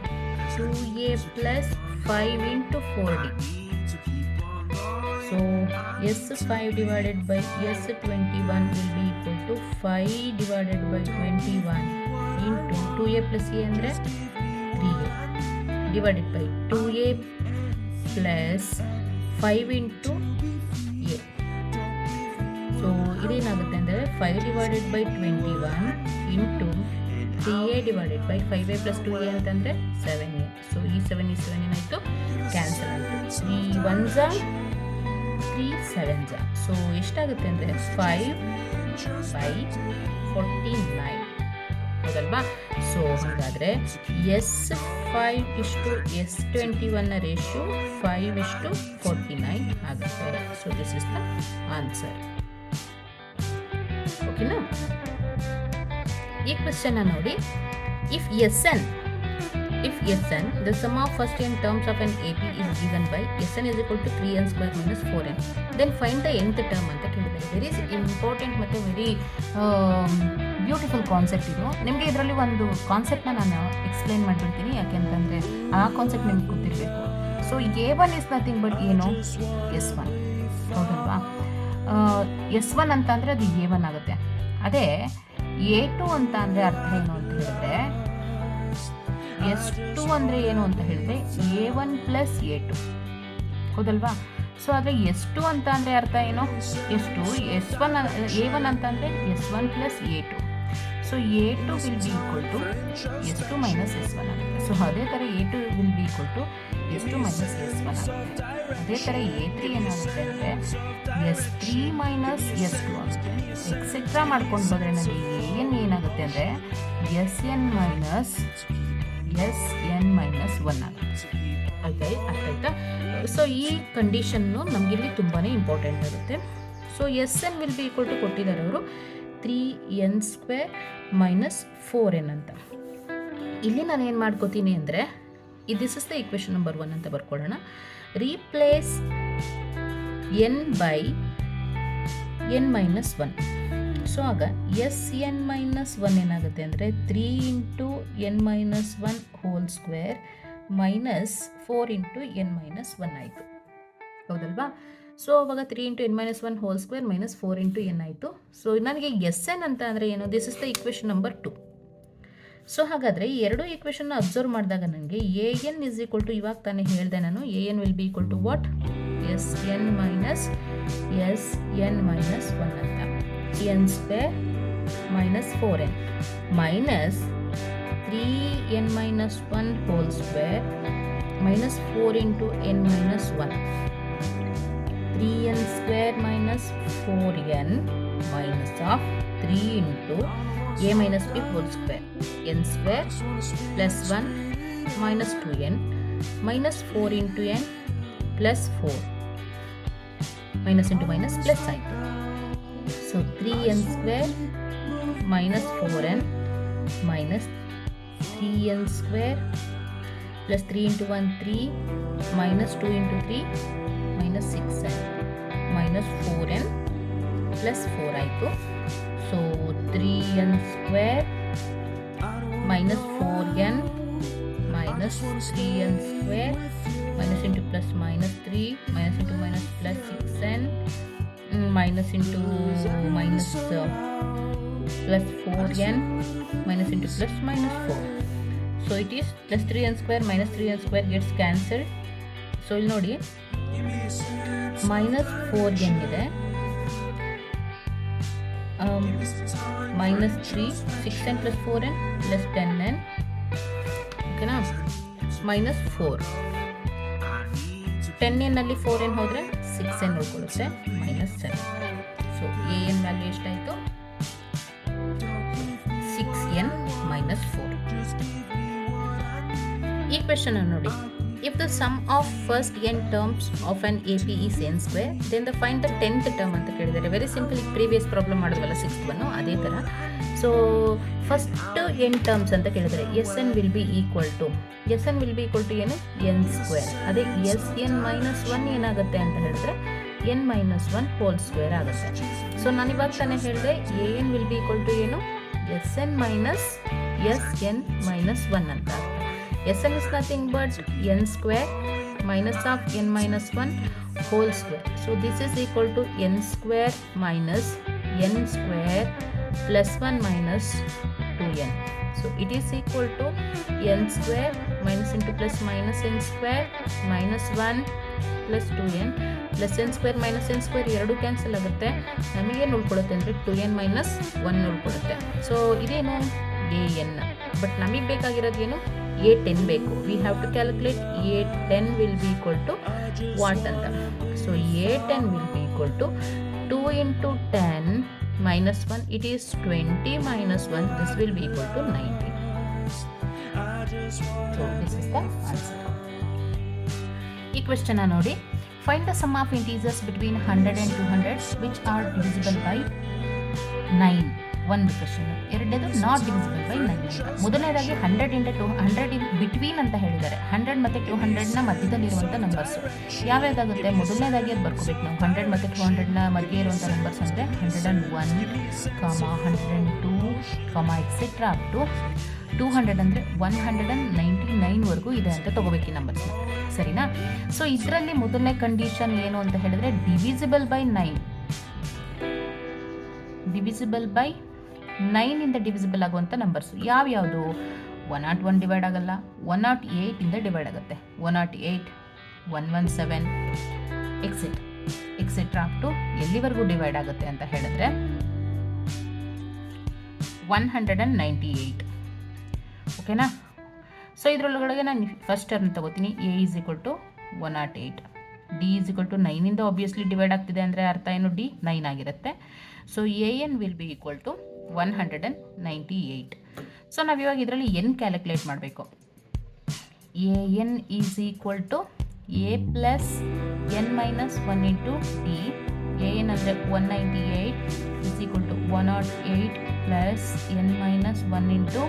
2A plus 5 into 4D. So S5 divided by S21 will be equal to 5 divided by 21 into 2A plus A ಅಂದರೆ 3A divided by 2A plus 5 into A. So ಇದೇನಾಗುತ್ತೆ ಅಂದರೆ 5 divided by 21 into 3A divided by 5A plus 2A ಅಂತಂದರೆ 7A. So ಈ 7 ಏನಾಯಿತು? Cancel ಆಯಿತು. 3 1s 3 7s. So ಎಷ್ಟಾಗುತ್ತೆ ಅಂದರೆ 5/49 ಹೌದಲ್ವಾ? So ಹಾಗಾದರೆ S5 ಇಷ್ಟು S21ನ ರೇಷಿಯೋ 5:49 ಆಗುತ್ತೆ. So this is the answer. ಓಕೆನಾ? ಈ ಕ್ವೆಶ್ಚನ್ನ ನೋಡಿ, if If Sn, the sum of first n terms of an AP is given by Sn is equal to 3n square minus 4n, then find the nth term ಅಂತ ಕೇಳಿದ್ದಾರೆ. Very important ಮತ್ತು very beautiful concept ಇದು. ನಿಮಗೆ ಇದರಲ್ಲಿ ಒಂದು ಕಾನ್ಸೆಪ್ಟ್ನ ನಾನು explain ಮಾಡಿಬಿಡ್ತೀನಿ, ಯಾಕೆಂತಂದರೆ ಆ ಕಾನ್ಸೆಪ್ಟ್ ನಿಮ್ಗೆ ಗೊತ್ತಿರಬೇಕು. So A1 is nothing but ಏನು, S1 ಹೌದಲ್ವಾ. S1 ಅಂತ ಅಂದರೆ ಅದು A1 ಆಗುತ್ತೆ. ಅದೇ A2 ಅಂತ ಅಂದರೆ ಅರ್ಥ ಏನು ಅಂತ ಹೇಳಿದ್ರೆ, S2 ಅಂದರೆ ಏನು ಅಂತ ಹೇಳಿದ್ರೆ A1 ಪ್ಲಸ್ A2 ಹೌದಲ್ವಾ. ಸೊ ಆದರೆ S2 ಅಂತ ಅಂದರೆ ಅರ್ಥ ಏನು, S1 A1 ಅಂತ ಅಂದರೆ S1 plus A2. So A2 will be equal to S2 minus S1 ಆಗುತ್ತೆ. ಸೊ ಅದೇ ಥರ A2 will be equal to S2 minus S1 ಆಗುತ್ತೆ. ಅದೇ ಥರ A3 ಏನಾಗುತ್ತೆ ಅಂದರೆ S3 ಮೈನಸ್ S2 ಆಗುತ್ತೆ. ಎಕ್ಸೆಟ್ರಾ ಮಾಡ್ಕೊಂಡು ಹೋದರೆ ನನಗೆ AN ಏನಾಗುತ್ತೆ ಅಂದರೆ SN ಮೈನಸ್ 1 ಆಗುತ್ತೆ. ಆಯ್ತಾ. ಸೊ ಈ ಕಂಡೀಷನ್ನು ನಮಗಿಲ್ಲಿ ತುಂಬಾ ಇಂಪಾರ್ಟೆಂಟ್ ಆಗುತ್ತೆ. So SN will be equal to ಕೊಟ್ಟಿದ್ದಾರೆ ಅವರು 3n ಸ್ಕ್ವೇರ್ ಮೈನಸ್ 4n ಅಂತ. ಇಲ್ಲಿ ನಾನು ಏನು ಮಾಡ್ಕೋತೀನಿ ಅಂದರೆ this is the equation number 1 ಅಂತ ಬರ್ಕೊಳ್ಳೋಣ. Replace n by n minus 1. So ಆಗ Sn ಮೈನಸ್ 1 ಏನಾಗುತ್ತೆ ಅಂದರೆ 3 into n minus 1 whole square minus 4 into n minus 1 ಆಯಿತು ಹೌದಲ್ವಾ. ಸೊ ಅವಾಗ 3 into n minus 1 whole square minus 4 into n ಆಯಿತು. So ನನಗೆ Sn ಅಂತ ಅಂದರೆ ಏನು, this is the equation number 2. So ಹಾಗಾದರೆ ಈ ಎರಡು ಇಕ್ವೇಷನ್ನ ಅಬ್ಸರ್ವ್ ಮಾಡಿದಾಗ ನನಗೆ AN ಇಸ್ ಈಕ್ವಲ್ ಟು, ಇವಾಗ ತಾನೇ ಹೇಳಿದೆ ನಾನು, AN will be equal to what, Sn minus 1 ಅಂತ. n square minus 4n minus 3n minus 1 whole square minus 4 into n minus 1. 3n square minus 4n minus of 3 into a minus b whole square n square plus 1 minus 2n minus 4 into n plus 4 minus into minus plus ಆಯಿತು. So 3n square minus 4n minus 3n square plus 3 into 1 3 minus 2 into 3 minus 6n minus 4n plus 4 ಆಯಿತು. So 3n square minus 4n minus 3n square minus into plus minus 3 minus into minus plus 6n minus into minus plus 4n minus into plus minus 4. So it is plus 3n square minus 3n square gets cancelled. So ಇಲ್ಲಿ ನೋಡಿ minus 4n ಇದೆ, minus 3 6n plus 4n plus 10n ಓಕೆನಾ, minus 4 10n ಅಲ್ಲಿ 4n ಹೋದರೆ 6n ಉಳ್ಕೊಳ್ಳುತ್ತೆ minus 7. So AN value ಎಷ್ಟಾಯಿತು, 6n minus 4. ಈ question ನೋಡಿ, if the sum of first n terms of an AP is n square then the find the 10th term ಅಂತ ಕೇಳಿದ್ದಾರೆ. Very simple, ಈಗ previous problem ಮಾಡಿದ್ವಲ್ಲ 6th one, ಅದೇ ಥರ. So first n terms ಅಂತ ಕೇಳಿದರೆ Sn will be equal to ಏನು, n square. ಅದೇ Sn ಮೈನಸ್ 1 ಏನಾಗುತ್ತೆ ಅಂತ ಹೇಳಿದ್ರೆ n ಮೈನಸ್ 1 ಹೋಲ್ ಸ್ಕ್ವೇರ್ ಆಗುತ್ತೆ. ಸೊ ನಾನು ಇವಾಗ ತಾನೇ ಹೇಳಿದೆ AN will be equal to ಏನು, Sn ಮೈನಸ್ Sn ಮೈನಸ್ 1 ಅಂತ. Sn is nothing but n square minus of n minus 1 whole square. So this is equal to n square minus n square plus 1 minus 2n. So it is equal to n square minus into plus minus n square minus 1 plus 2n plus n square minus n square ಎರಡು cancel ಆಗುತ್ತೆ. ನಮಗೆ ಏನು ಉಳ್ಕೊಳ್ಳುತ್ತೆ ಅಂದರೆ 2n minus 1 ಉಳ್ಕೊಳ್ಳುತ್ತೆ. So ಇದೇನು AN, but ನಮಗೆ ಬೇಕಾಗಿರೋದು ಏನು, A10 ಬೇಕು. We have to calculate A10 will be equal to what ಅಂತ. So A10 will be equal to 2 into 10 minus 1, it is 20 minus 1, this will be equal to 90. So this is the answer. ಈ question ನೋಡಿ, find the sum of integers between 100 and 200 which are divisible by 9. ಒಂದು question. ಎರಡನೇದು not divisible by 9 ಅಂತ. ಮೊದಲನೇದಾಗಿ 100 into 200 in between ಅಂತ ಹೇಳಿದ್ದಾರೆ. 100 ಮತ್ತು 200ನ ಮಧ್ಯದಲ್ಲಿರುವಂಥ numbers ಯಾವ್ಯಾವುದಾಗುತ್ತೆ? ಮೊದಲನೇದಾಗಿ ಅದು ಬರ್ಕೋಬೇಕು ನಾವು. 100 ಮತ್ತು 200ನ ಮಧ್ಯೆ ಇರುವಂಥ ನಂಬರ್ಸ್ ಅಂದರೆ 101, 102, ಎಕ್ಸೆಟ್ರಾ ಅಪ್ ಟು 200 ಅಂದರೆ 199ವರೆಗೂ ಇದೆ ಅಂತ ತೊಗೋಬೇಕು ಈ ನಂಬರ್ಸ್ನ, ಸರಿನಾ? ಸೊ ಇದರಲ್ಲಿ ಮೊದಲನೇ ಕಂಡೀಷನ್ ಏನು ಅಂತ ಹೇಳಿದ್ರೆ ಡಿವಿಸಿಬಲ್ ಬೈ 9. ಡಿವಿಸಿಬಲ್ ಬೈ 9 ಇಂದ ಡಿವಿಸಿಬಲ್ ಆಗುವಂಥ ನಂಬರ್ಸು ಯಾವ್ಯಾವುದು? 101 ಡಿವೈಡ್ ಆಗಲ್ಲ, 108 ಇಂದ ಡಿವೈಡ್ ಆಗುತ್ತೆ, 108, 117 ಎಕ್ಸೆಟ್ರಾ ಅಪ್ ಟು ಎಲ್ಲಿವರೆಗೂ ಡಿವೈಡ್ ಆಗುತ್ತೆ ಅಂತ ಹೇಳಿದ್ರೆ 198. ಓಕೆನಾ? ಸೊ ಇದರೊಳಗಡೆ ನಾನು ಫಸ್ಟ್ ಟರ್ಮ್ ತಗೋತೀನಿ. A is equal to 108, d is equal to 9ಇಂದ ಆಬ್ವಿಯಸ್ಲಿ ಡಿವೈಡ್ ಆಗ್ತಿದೆ ಅಂದರೆ ಅರ್ಥ ಏನು? ಡಿ 9 ಆಗಿರುತ್ತೆ. So a n will be equal to 198. So ನಾವು ಇವಾಗ ಇದರಲ್ಲಿ ಎನ್ ಕ್ಯಾಲ್ಕುಲೇಟ್ ಮಾಡಬೇಕು. A n is equal to A plus N minus 1 into d. A n ಅಂದರೆ 198 is equal to 108 plus N minus 1 into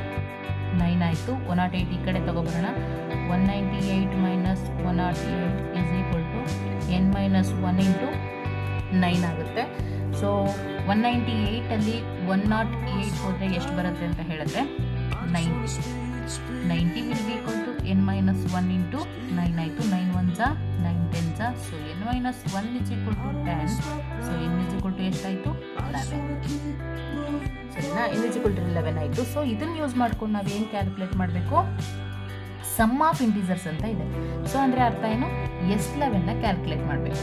9 ಆಯಿತು. 108 ಈ ಕಡೆ ತೊಗೊಬರೋಣ. 198 minus 108 is equal to N minus 1 into 9 ಆಗುತ್ತೆ. ಸೊ 198ಅಲ್ಲಿ 108 ಹೋದರೆ ಎಷ್ಟು ಬರುತ್ತೆ ಅಂತ ಹೇಳಿದ್ರೆ 90 will be equal to N minus 1 into 9 ಆಯಿತು. 9 1 9 10 so N minus 1 is equal to 10. So N is equal to ಎಷ್ಟಾಯಿತು? 11. ಸರಿನಾ? ಎನ್ ಇಸ್ ಈಕ್ವಲ್ ಟು 11 ಆಯಿತು. ಸೊ ಇದನ್ನು ಯೂಸ್ ಮಾಡ್ಕೊಂಡು ನಾವು ಏನು ಕ್ಯಾಲ್ಕುಲೇಟ್ ಮಾಡಬೇಕು? ಸಮ್ ಆಫ್ ಇಂಟೀಜರ್ಸ್ ಅಂತ ಇದೆ. ಸೊ ಅಂದರೆ ಅರ್ಥ ಏನು? S11ನ ಕ್ಯಾಲ್ಕುಲೇಟ್ ಮಾಡಬೇಕು.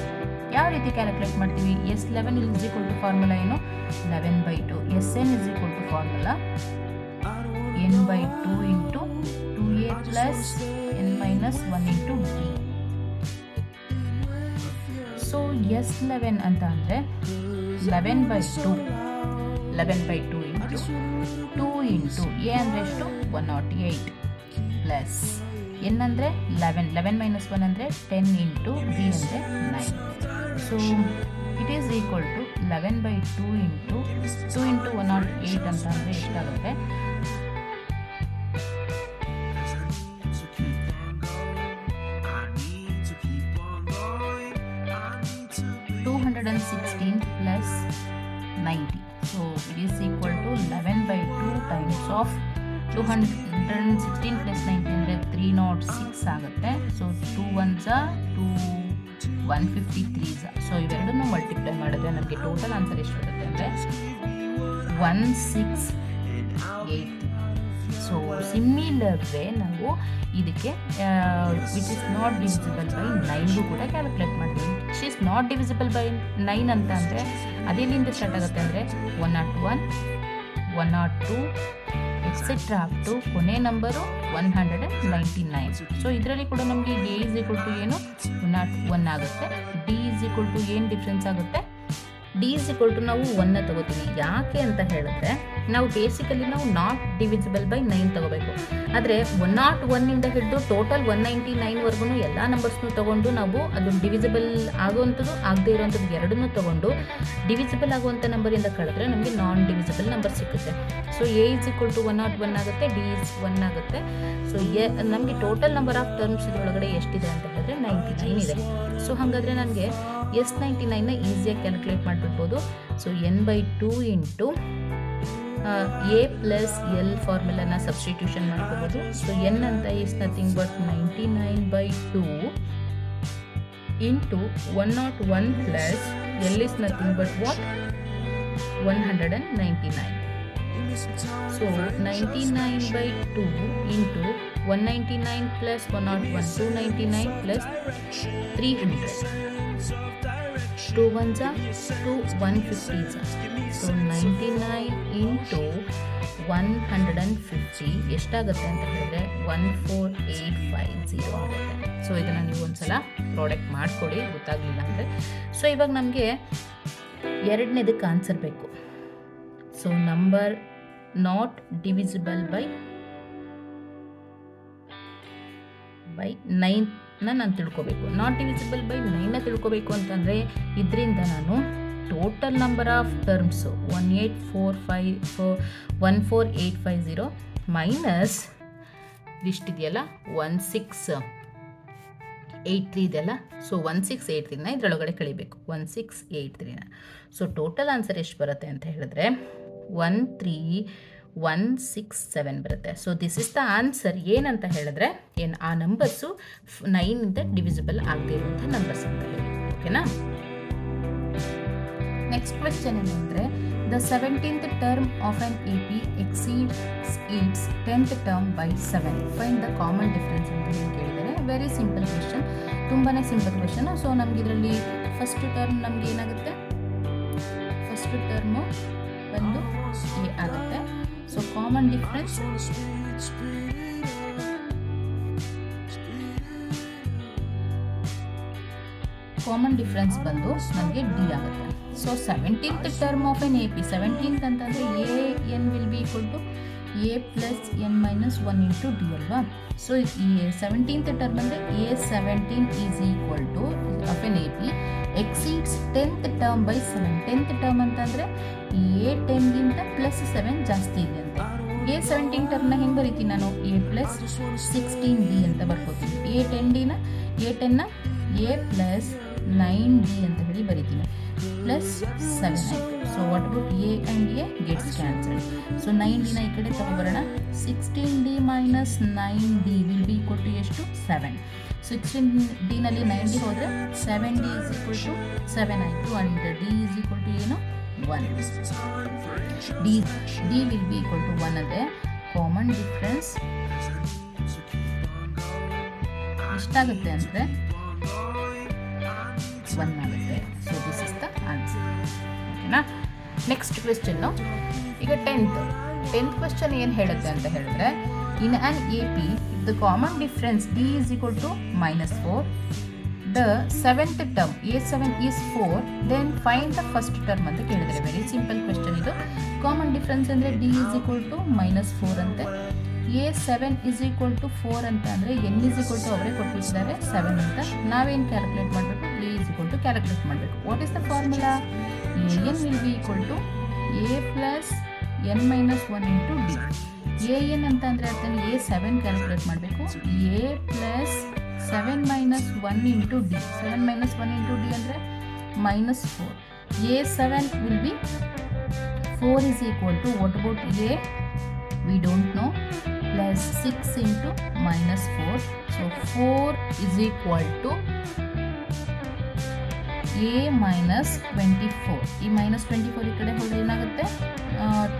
ಯಾವ ರೀತಿ ಕ್ಯಾಲ್ಕುಲೇಟ್ ಮಾಡ್ತೀವಿ? S11 is equal to formula ಏನು? 11/2. Sn is equal to formula n/2 into 2a plus n minus 1 into d. So S11 ಅಂತ ಅಂದರೆ 11/2 ಇಂಟು 2 ಇಂಟು ಎ ಅಂದರೆ ಎಷ್ಟು? 108 ಪ್ಲಸ್ ಎನ್ ಅಂದರೆ 11 ಮೈನಸ್ 1 ಅಂದರೆ 10 ಇಂಟು ಡಿ ಅಂದರೆ 9. So it is equal to 11/2 into 2 into 108 ಅಂತ ಅಂದರೆ ಎಷ್ಟಾಗುತ್ತೆ? 216 plus 90. So it is equal to 11/2 times of 216 plus 90 ಅಂದರೆ 306 ಆಗುತ್ತೆ. So 2 1s 2 153s. ಸೊ ಇವೆರಡನ್ನು ಮಲ್ಟಿಪ್ಲೈ ಮಾಡಿದ್ರೆ ನಮಗೆ ಟೋಟಲ್ ಆನ್ಸರ್ ಎಷ್ಟು ಬರುತ್ತೆ ಅಂದರೆ 1683. ಸೊ ಸಿಮಿಲರ್ ವೇ ನಾವು ಇದಕ್ಕೆ which is not divisible by 9ಗೂ ಕೂಡ ಕ್ಯಾಲ್ಕುಲೇಟ್ ಮಾಡ್ತೀವಿ. Which is not divisible by 9 ಅಂತ ಅಂದರೆ ಅದೆಲ್ಲಿಂದ ಸ್ಟಾರ್ಟ್ ಆಗುತ್ತೆ ಅಂದರೆ 101, 102 ಎಕ್ಸೆಟ್ರಾ ಅಪ್ ಟು ಕೊನೆ ನಂಬರು 199. ಸೊ ಇದರಲ್ಲಿ ಕೂಡ ನಮಗೆ ಎ ಇಸ್ ಈಕ್ವಲ್ ಟು ಏನು? 101 ಆಗುತ್ತೆ. ಡಿ ಇಸ್ ಈಕ್ವಲ್ ಟು ಏನು ಡಿಫ್ರೆನ್ಸ್ ಆಗುತ್ತೆ? ಡಿ ಇಸ್ ಈಕ್ವಲ್ ಟು ನಾವು 1ನ ತಗೋತೀವಿ. ಯಾಕೆ ಅಂತ ಹೇಳಿದ್ರೆ ನಾವು ಬೇಸಿಕಲಿ ನಾವು ನಾಟ್ ಡಿವಿಸಿಬಲ್ ಬೈ 9 ತಗೋಬೇಕು. ಆದರೆ 101ಇಂದ ಹಿಡಿದು ಟೋಟಲ್ 199ವರೆಗೂ ಎಲ್ಲ ನಂಬರ್ಸ್ನು ತೊಗೊಂಡು ನಾವು ಅದು ಡಿವಿಸಿಬಲ್ ಆಗುವಂಥದ್ದು ಆಗದೇ ಇರುವಂಥದ್ದು ಎರಡನ್ನೂ ತೊಗೊಂಡು ಡಿವಿಸಿಬಲ್ ಆಗುವಂಥ ನಂಬರಿಂದ ಕಳೆದ್ರೆ ನಮಗೆ ನಾನ್ ಡಿವಿಸಿಬಲ್ ನಂಬರ್ ಸಿಗುತ್ತೆ. So A is equal to 101 ಆಗುತ್ತೆ, ಡಿ ಇಸ್ 1 ಆಗುತ್ತೆ. ಸೊ ನಮಗೆ ಟೋಟಲ್ ನಂಬರ್ ಆಫ್ ಟರ್ಮ್ಸ್ ಇದರೊಳಗಡೆ ಎಷ್ಟಿದೆ ಅಂತ ಹೇಳಿದ್ರೆ 99 ಇದೆ. ಸೊ ಹಾಗಾದರೆ ನನಗೆ S99ನ ಈಸಿಯಾಗಿ ಕ್ಯಾಲ್ಕುಲೇಟ್ ಮಾಡಿಬಿಡ್ಬೋದು. So n/2 into a plus l ಫಾರ್ಮುಲಾನ ಸಬ್ಸ್ಟಿಟ್ಯೂಷನ್ ಮಾಡ್ಕೋಬೋದು. ಸೊ ಎನ್ ಅಂತ is nothing but 99/2 into 101 plus l is nothing but what? 199. So 99/2 into 199 plus 101 299 plus 300. 2 1s 2 150s. So 99 into 150 ಎಷ್ಟಾಗುತ್ತೆ ಅಂತ ಹೇಳಿದ್ರೆ 14850 ಆಗುತ್ತೆ. ಸೊ ಇದನ್ನು ನೀವು ಒಂದ್ಸಲ ಪ್ರಾಡಕ್ಟ್ ಮಾಡಿಕೊಡಿ ಗೊತ್ತಾಗಲಿಲ್ಲ ಅಂದರೆ. ಸೊ ಇವಾಗ ನಮಗೆ ಎರಡನೇದಕ್ಕೆ ಆನ್ಸರ್ ಬೇಕು. So number not divisible by 9ನ ನಾನು ತಿಳ್ಕೊಬೇಕು. ನಾಟ್ ಡಿವಿಸಿಬಲ್ ಬೈ 9ನ ತಿಳ್ಕೊಬೇಕು ಅಂತಂದರೆ ಇದರಿಂದ ನಾನು total number of terms 14850 minus ಇಷ್ಟಿದೆಯಲ್ಲ 1683 ಇದೆಯಲ್ಲ, ಸೊ 1683ನ ಇದರೊಳಗಡೆ ಕಳಿಬೇಕು, 1683ನ. ಸೊ ಟೋಟಲ್ ಆನ್ಸರ್ ಎಷ್ಟು ಬರುತ್ತೆ ಅಂತ ಹೇಳಿದ್ರೆ 13167 ಬರುತ್ತೆ. So this is the answer. ಏನಂತ ಹೇಳಿದ್ರೆ ಆ ನಂಬರ್ಸು 9ಇಂದ ಡಿವಿಸಿಬಲ್ ಆಗದೇ ಇರುವಂಥ ನಂಬರ್ಸ್ ಅಂತ ಹೇಳಿ. ಓಕೆನಾ? ನೆಕ್ಸ್ಟ್ ಕ್ವೆಶ್ಚನ್ ಏನಂದರೆ the 17th term of an AP exceeds its 10th term by 7. Find the common difference ಅಂತ ಹೇಳಿ ಕೇಳಿದ್ದಾರೆ. ವೆರಿ ಸಿಂಪಲ್ ಕ್ವೆಶ್ಚನ್, ತುಂಬಾ ಸಿಂಪಲ್ ಕ್ವೆಶ್ಚನ್. ಸೊ ನಮ್ಗೆ ಇದರಲ್ಲಿ ಫಸ್ಟ್ ಟರ್ಮ್ ನಮ್ಗೆ ಏನಾಗುತ್ತೆ, ಫಸ್ಟ್ ಟರ್ಮು ಬಂದು ಎ ಆಗುತ್ತೆ. ಸೊ ಕಾಮನ್ ಡಿಫ್ರೆನ್ಸ್ ಬಂದು ನನಗೆ ಡಿ ಆಗುತ್ತೆ. So 17th term of an AP, 17th ಅಂತಂದರೆ N will be equal to A plus N minus 1 into D ಅಲ್ವಾ. ಸೊ ಈ 17th ಟರ್ಮ್ ಅಂದರೆ A17 is equal to of an AP exceeds 10th term by 7. 10th term ಅಂತಂದರೆ A10ಗಿಂತ plus 7 ಜಾಸ್ತಿ ಇದೆ ಅಂತ. A17 ಟರ್ಮ್ನ ಹೆಂಗೆ ಬರೀತೀನಿ ನಾನು, ಎ ಪ್ಲಸ್ 16D ಅಂತ ಬರ್ಕೋತೀನಿ. A10ನ ಎ ಪ್ಲಸ್ 9D ಅಂತ ಹೇಳಿ ಬರೀತೀನಿ, ಪ್ಲಸ್ 7 ಆಯಿತು. So what about a and a gets cancelled. So 9Dನ ಈ ಕಡೆ ತಗೊಬರೋಣ. 16D minus 9D will be equal to ಎಷ್ಟು, 7. 16Dನಲ್ಲಿ 9D ಹೋದರೆ 7D ಈಸ್ ಈಕ್ವಲ್ ಟು 7 ಆಯಿತು. And D is equal to ಏನು, 1. D will be equal to 1 ಅಂದರೆ common difference ಎಷ್ಟಾಗುತ್ತೆ ಅಂದರೆ 1 ಆಗುತ್ತೆ. So this is the answer. ಓಕೆನಾ? ನೆಕ್ಸ್ಟ್ ಕ್ವೆಶ್ಚನ್ನು ಈಗ 10th ಕ್ವೆಶ್ಚನ್ ಏನು ಹೇಳುತ್ತೆ ಅಂತ ಹೇಳಿದ್ರೆ, in an AP the common difference D is equal to -4, the 7th term A7 is 4, then find the first term ಅಂತ ಕೇಳಿದರೆ. ವೆರಿ ಸಿಂಪಲ್ ಕ್ವೆಶ್ಚನ್ ಇದು. Common difference ಅಂದರೆ D ಈಸ್ ಈಕ್ವಲ್ ಟು -4 ಅಂತೆ, A7 is equal to 4 ಅಂತ ಅಂದರೆ N is equal to ಅವರೇ ಕೊಟ್ಟಿದ್ದಾರೆ 7 ಅಂತ. ನಾವೇನು ಕ್ಯಾಲ್ಕುಲೇಟ್ ಮಾಡಬೇಕು, A is equal to calculate ಮಾಡಬೇಕು. What is the formula, AN will be equal to A plus N minus 1 into d. AN ಅಂತ ಅಂದರೆ ಅದನ್ನು A7 ಕ್ಯಾಲ್ಕುಲೇಟ್ ಮಾಡಬೇಕು, A plus 7 minus 1 into d. 7 minus 1 into D ಅಂದರೆ -4. A7 will be 4 is equal to what about A, we don't know, plus 6 into -4. So 4 is equal to A minus 24. ಈ -24 ಈ ಕಡೆ ಹೋದರೆ ಏನಾಗುತ್ತೆ,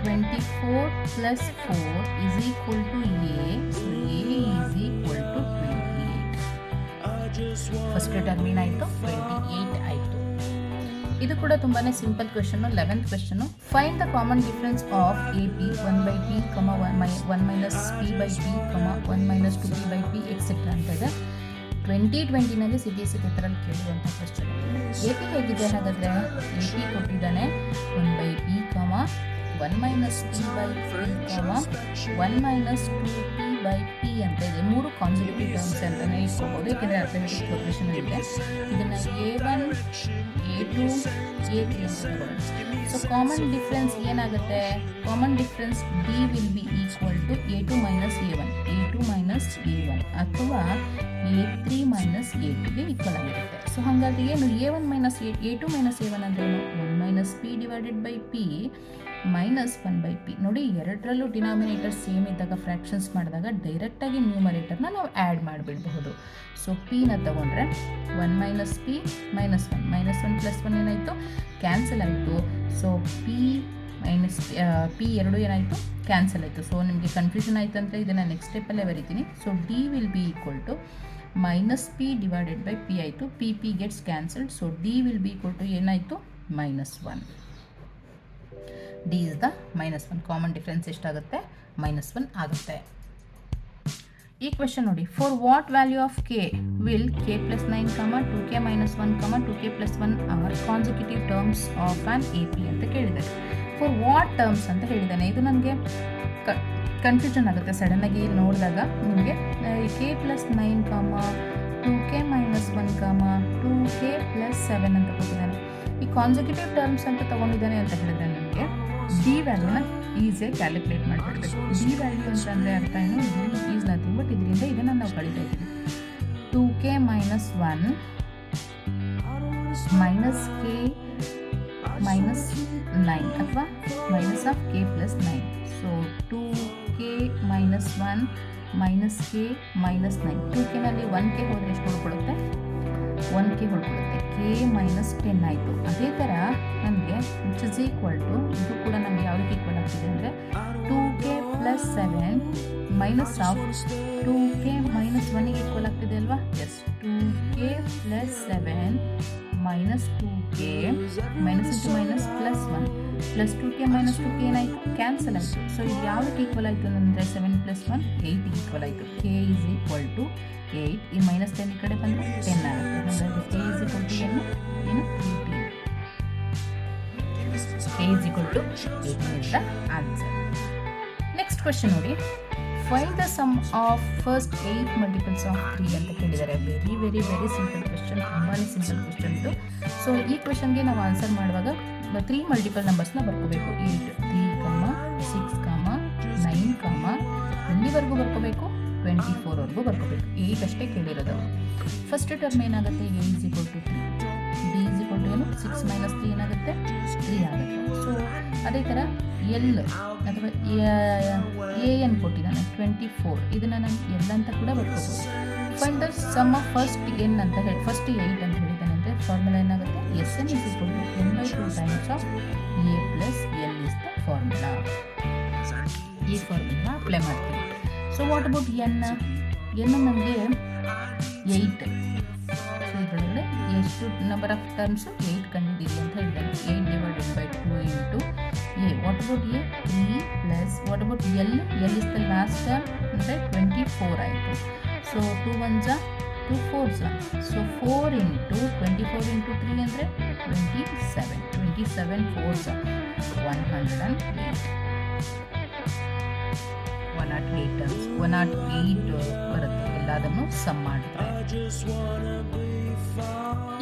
24 plus 4 is equal to A. So A is equal to 28. First term ಏನಾಯಿತು, 28 ಆಯಿತು. ಇದು ಕೂಡ ತುಂಬಾ simple question. 11th question, find the common difference of AP 1/P, 1 minus P/P, 1 minus 2P/P etcetera ಅಂತ ಇದೆ. 2020ನಲ್ಲಿ CBSE ಪೇಪರಲ್ಲಿ ಕೇಳಿರುವಂಥ ಕ್ವೆಶ್ಚನ್. AP ಹೇಗಿದೆ ಹಾಗಾದರೆ, AP ಕೊಟ್ಟಿದ್ದಾನೆ 1/P, 1 minus P/P, 1 minus 2P/P ಅಂತ ಇದೆ. 3 ಕಾನ್ಸಿಕ್ಯೂಟಿವ್ ಟರ್ಮ್ಸ್ ಅಂತಲೇ ಇಟ್ಕೋಬೋದು, ಯಾಕೆಂದರೆ ಅರ್ಥಮೆಟಿಕ್ ಪ್ರೋಗ್ರೆಷನ್ ಇದೆ. ಇದನ್ನು A1, A2, A3 ಅಂತ ತಗೊಳ್ಳೋಣ. ಸೊ ಕಾಮನ್ ಡಿಫ್ರೆನ್ಸ್ ಏನಾಗುತ್ತೆ, common difference D will be equal to A2 minus A1, A2 minus A1 ಅಥವಾ A3 ಮೈನಸ್ A2ಗೆ ಈಕ್ವಲ್ ಆಗಿರುತ್ತೆ. ಸೊ ಹಾಗಾಗಿ ಏನು A1 minus A2 minus A1 ಅಂದರೆ ಏನು, 1 minus P divided by P minus 1/P. ನೋಡಿ, ಎರಡರಲ್ಲೂ ಡಿನಾಮಿನೇಟರ್ ಸೇಮ್ ಇದ್ದಾಗ ಫ್ರ್ಯಾಕ್ಷನ್ಸ್ ಮಾಡಿದಾಗ ಡೈರೆಕ್ಟಾಗಿ ನ್ಯೂಮರೇಟರ್ನ ನಾವು ಆ್ಯಡ್ ಮಾಡಿಬಿಡಬಹುದು. ಸೊ ಪಿನ ತಗೊಂಡ್ರೆ 1 ಮೈನಸ್ P ಮೈನಸ್ 1, -1 ಪ್ಲಸ್ 1 ಏನಾಯಿತು, ಕ್ಯಾನ್ಸಲ್ ಆಯಿತು. ಸೊ P ಎರಡು ಏನಾಯಿತು, ಕ್ಯಾನ್ಸಲ್ ಆಯಿತು. ಸೊ ನಿಮಗೆ ಕನ್ಫ್ಯೂಷನ್ ಆಯಿತು ಅಂದರೆ ಇದನ್ನು ನೆಕ್ಸ್ಟ್ ಸ್ಟೆಪ್ಪಲ್ಲೇ ಬರೀತೀನಿ. So D will be equal to -P divided by P ಆಯಿತು. P gets cancelled. So D will be equal to ಏನಾಯಿತು, -1. D is the -1. Common difference ಎಷ್ಟಾಗುತ್ತೆ, -1 ಆಗುತ್ತೆ. ಈ ಕ್ವೆಶನ್ ನೋಡಿ, for what value of K will K plus 9, 2K minus 1, 2K plus 1 are consecutive terms of an AP ಅಂತ ಕೇಳಿದ್ದಾರೆ. For what terms ಅಂತ ಹೇಳಿದ್ದಾನೆ. ಇದು ನನಗೆ ಕನ್ಫ್ಯೂಷನ್ ಆಗುತ್ತೆ ಸಡನ್ನಾಗಿ ನೋಡಿದಾಗ. ನಿಮಗೆ K plus 9, 2K minus 1, 2K plus 7 ಅಂತ ಕೊಟ್ಟಿದ್ದಾನೆ. ಈ ಕಾನ್ಸಿಕ್ಯೂಟಿವ್ ಟರ್ಮ್ಸ್ ಅಂತ ತೊಗೊಂಡಿದ್ದಾನೆ ಅಂತ ಹೇಳಿದ್ರೆ ನಮಗೆ ಡಿ ವ್ಯಾಲ್ಯೂನ ಈಸಿಯಾಗಿ ಕ್ಯಾಲ್ಕುಲೇಟ್ ಮಾಡಿಬಿಡ್ಬೇಕು. ಡಿ ವ್ಯಾಲ್ಯೂ ಅಂತಂದರೆ ಅರ್ಥ ಏನು, ಡಿ ಈಸ್ ನಥಿಂಗ್ ಬಟ್ ಇದರಿಂದ ಇದನ್ನು ನಾವು ಕಳೀತಾ ಇದ್ದೀವಿ. 2k minus 1 minus k minus 9 ಅಥವಾ minus of k plus 9. So 2k minus 1 minus k minus 9. 2k ನಲ್ಲಿ 1k ಹೋದರೆ ಎಷ್ಟು ಉಳ್ಕೊಳ್ಳುತ್ತೆ? 1k ಉಳ್ಕೊಳ್ಳುತ್ತೆ. k minus 10 ಆಯಿತು. ಅದೇ ಥರ ನಮಗೆ ವಿಚ್ ಇಸ್ ಈಕ್ವಲ್ ಟು, ಇದು ಕೂಡ ನಮಗೆ ಯಾವ ರೀತಿ ಈಕ್ವಲ್ ಆಗ್ತಿದೆ ಅಂದರೆ 2k plus 7 minus of 2k minus 1ಗೆ ಈಕ್ವಲ್ ಆಗ್ತಿದೆ ಅಲ್ವಾ? Yes, 2k plus 7 minus 2k minus into minus plus 1 plus 2k minus 2k ಏನಾಯಿತು? ಕ್ಯಾನ್ಸಲ್ ಆಯಿತು. ಸೊ ಇದು ಯಾವ್ದಕ್ಕೆ ಈಕ್ವಲ್ ಆಯಿತು ಅಂದರೆ 7 plus 1 8 ಈಕ್ವಲ್ ಆಯಿತು. k ಈಸ್ ಈಕ್ವಲ್ ಟು 8, ಈ ಮೈನಸ್ 10 ಈ ಕಡೆ ಬಂದರೆ 10 ಆಗುತ್ತೆ. ಹಾಗಾಗಿ k ಈಸ್ ಈಕ್ವಲ್ ಟು ಏನು 18. k is equal to 18 is the answer. Next question ನೋಡಿ, find the sum of first 8 multiples of 3 ಅಂತ ಕೇಳಿದ್ದಾರೆ. Very very very simple question, ತುಂಬಾ ಸಿಂಪಲ್ ಕ್ವೆಶ್ಚನ್ ಇದು. ಸೊ ಈ ಕ್ವೆಶ್ಚನ್ಗೆ ನಾವು ಆನ್ಸರ್ ಮಾಡುವಾಗ 3 ಮಲ್ಟಿಪಲ್ ನಂಬರ್ಸ್ನ ಬರ್ಕೋಬೇಕು. 8, 3, 6, 9, ಎಲ್ಲಿವರೆಗೂ ಬರ್ಕೋಬೇಕು? 24ವರೆಗೂ ಬರ್ಕೋಬೇಕು. 8 ಅಷ್ಟೇ ಕೇಳಿರೋದು. ಫಸ್ಟ್ ಟರ್ಮ್ ಏನಾಗುತ್ತೆ? a is equal to 3, b is equal to ಏನು 6 ಮೈನಸ್ 3 ಏನಾಗುತ್ತೆ? 3 ಆಗುತ್ತೆ. ಸೊ ಅದೇ ಥರ ಎಲ್ ಅಥವಾ ಎ ಎನ್ ಕೊಟ್ಟಿದ್ದಾನೆ 24, ಇದನ್ನು ನಾನು ಎಲ್ ಅಂತ ಕೂಡ ಬರ್ಕೋಬೋದು. Find the sum of first n ಅಂತ ಹೇಳಿ, ಫಸ್ಟ್ 8 ಅಂತ ಹೇಳಿದ್ದಾನೆ ಅಂದರೆ ಫಾರ್ಮುಲಾ ಏನಾಗುತ್ತೆ? S n is equal to n/2 times of a plus l is the formula. ಈ ಫಾರ್ಮುಲಾ ಅಪ್ಲೈ ಮಾಡ್ತೀವಿ. So what about n? N ನಮಗೆ 8. ಸೊ ಇದರೊಳಗಡೆ ಎಷ್ಟು ನಂಬರ್ ಆಫ್ ಟರ್ಮ್ಸು 8 ಕಂಡಿದ್ದೀವಿ ಅಂತ ಹೇಳಿದ್ದಾನೆ. 8 divided by 2 into A. What about A? 3 plus what about L? L is the last term ಅಂದರೆ 24 ಆಯಿತು. So 2 1s 2 4s. So 4 into 24 into 3 ಅಂದರೆ 27. 27 4s 108. 108 terms, 108 ಬರುತ್ತೆ. ಎಲ್ಲದನ್ನು ಸಮ್ ಮಾಡಿದ್ರೆ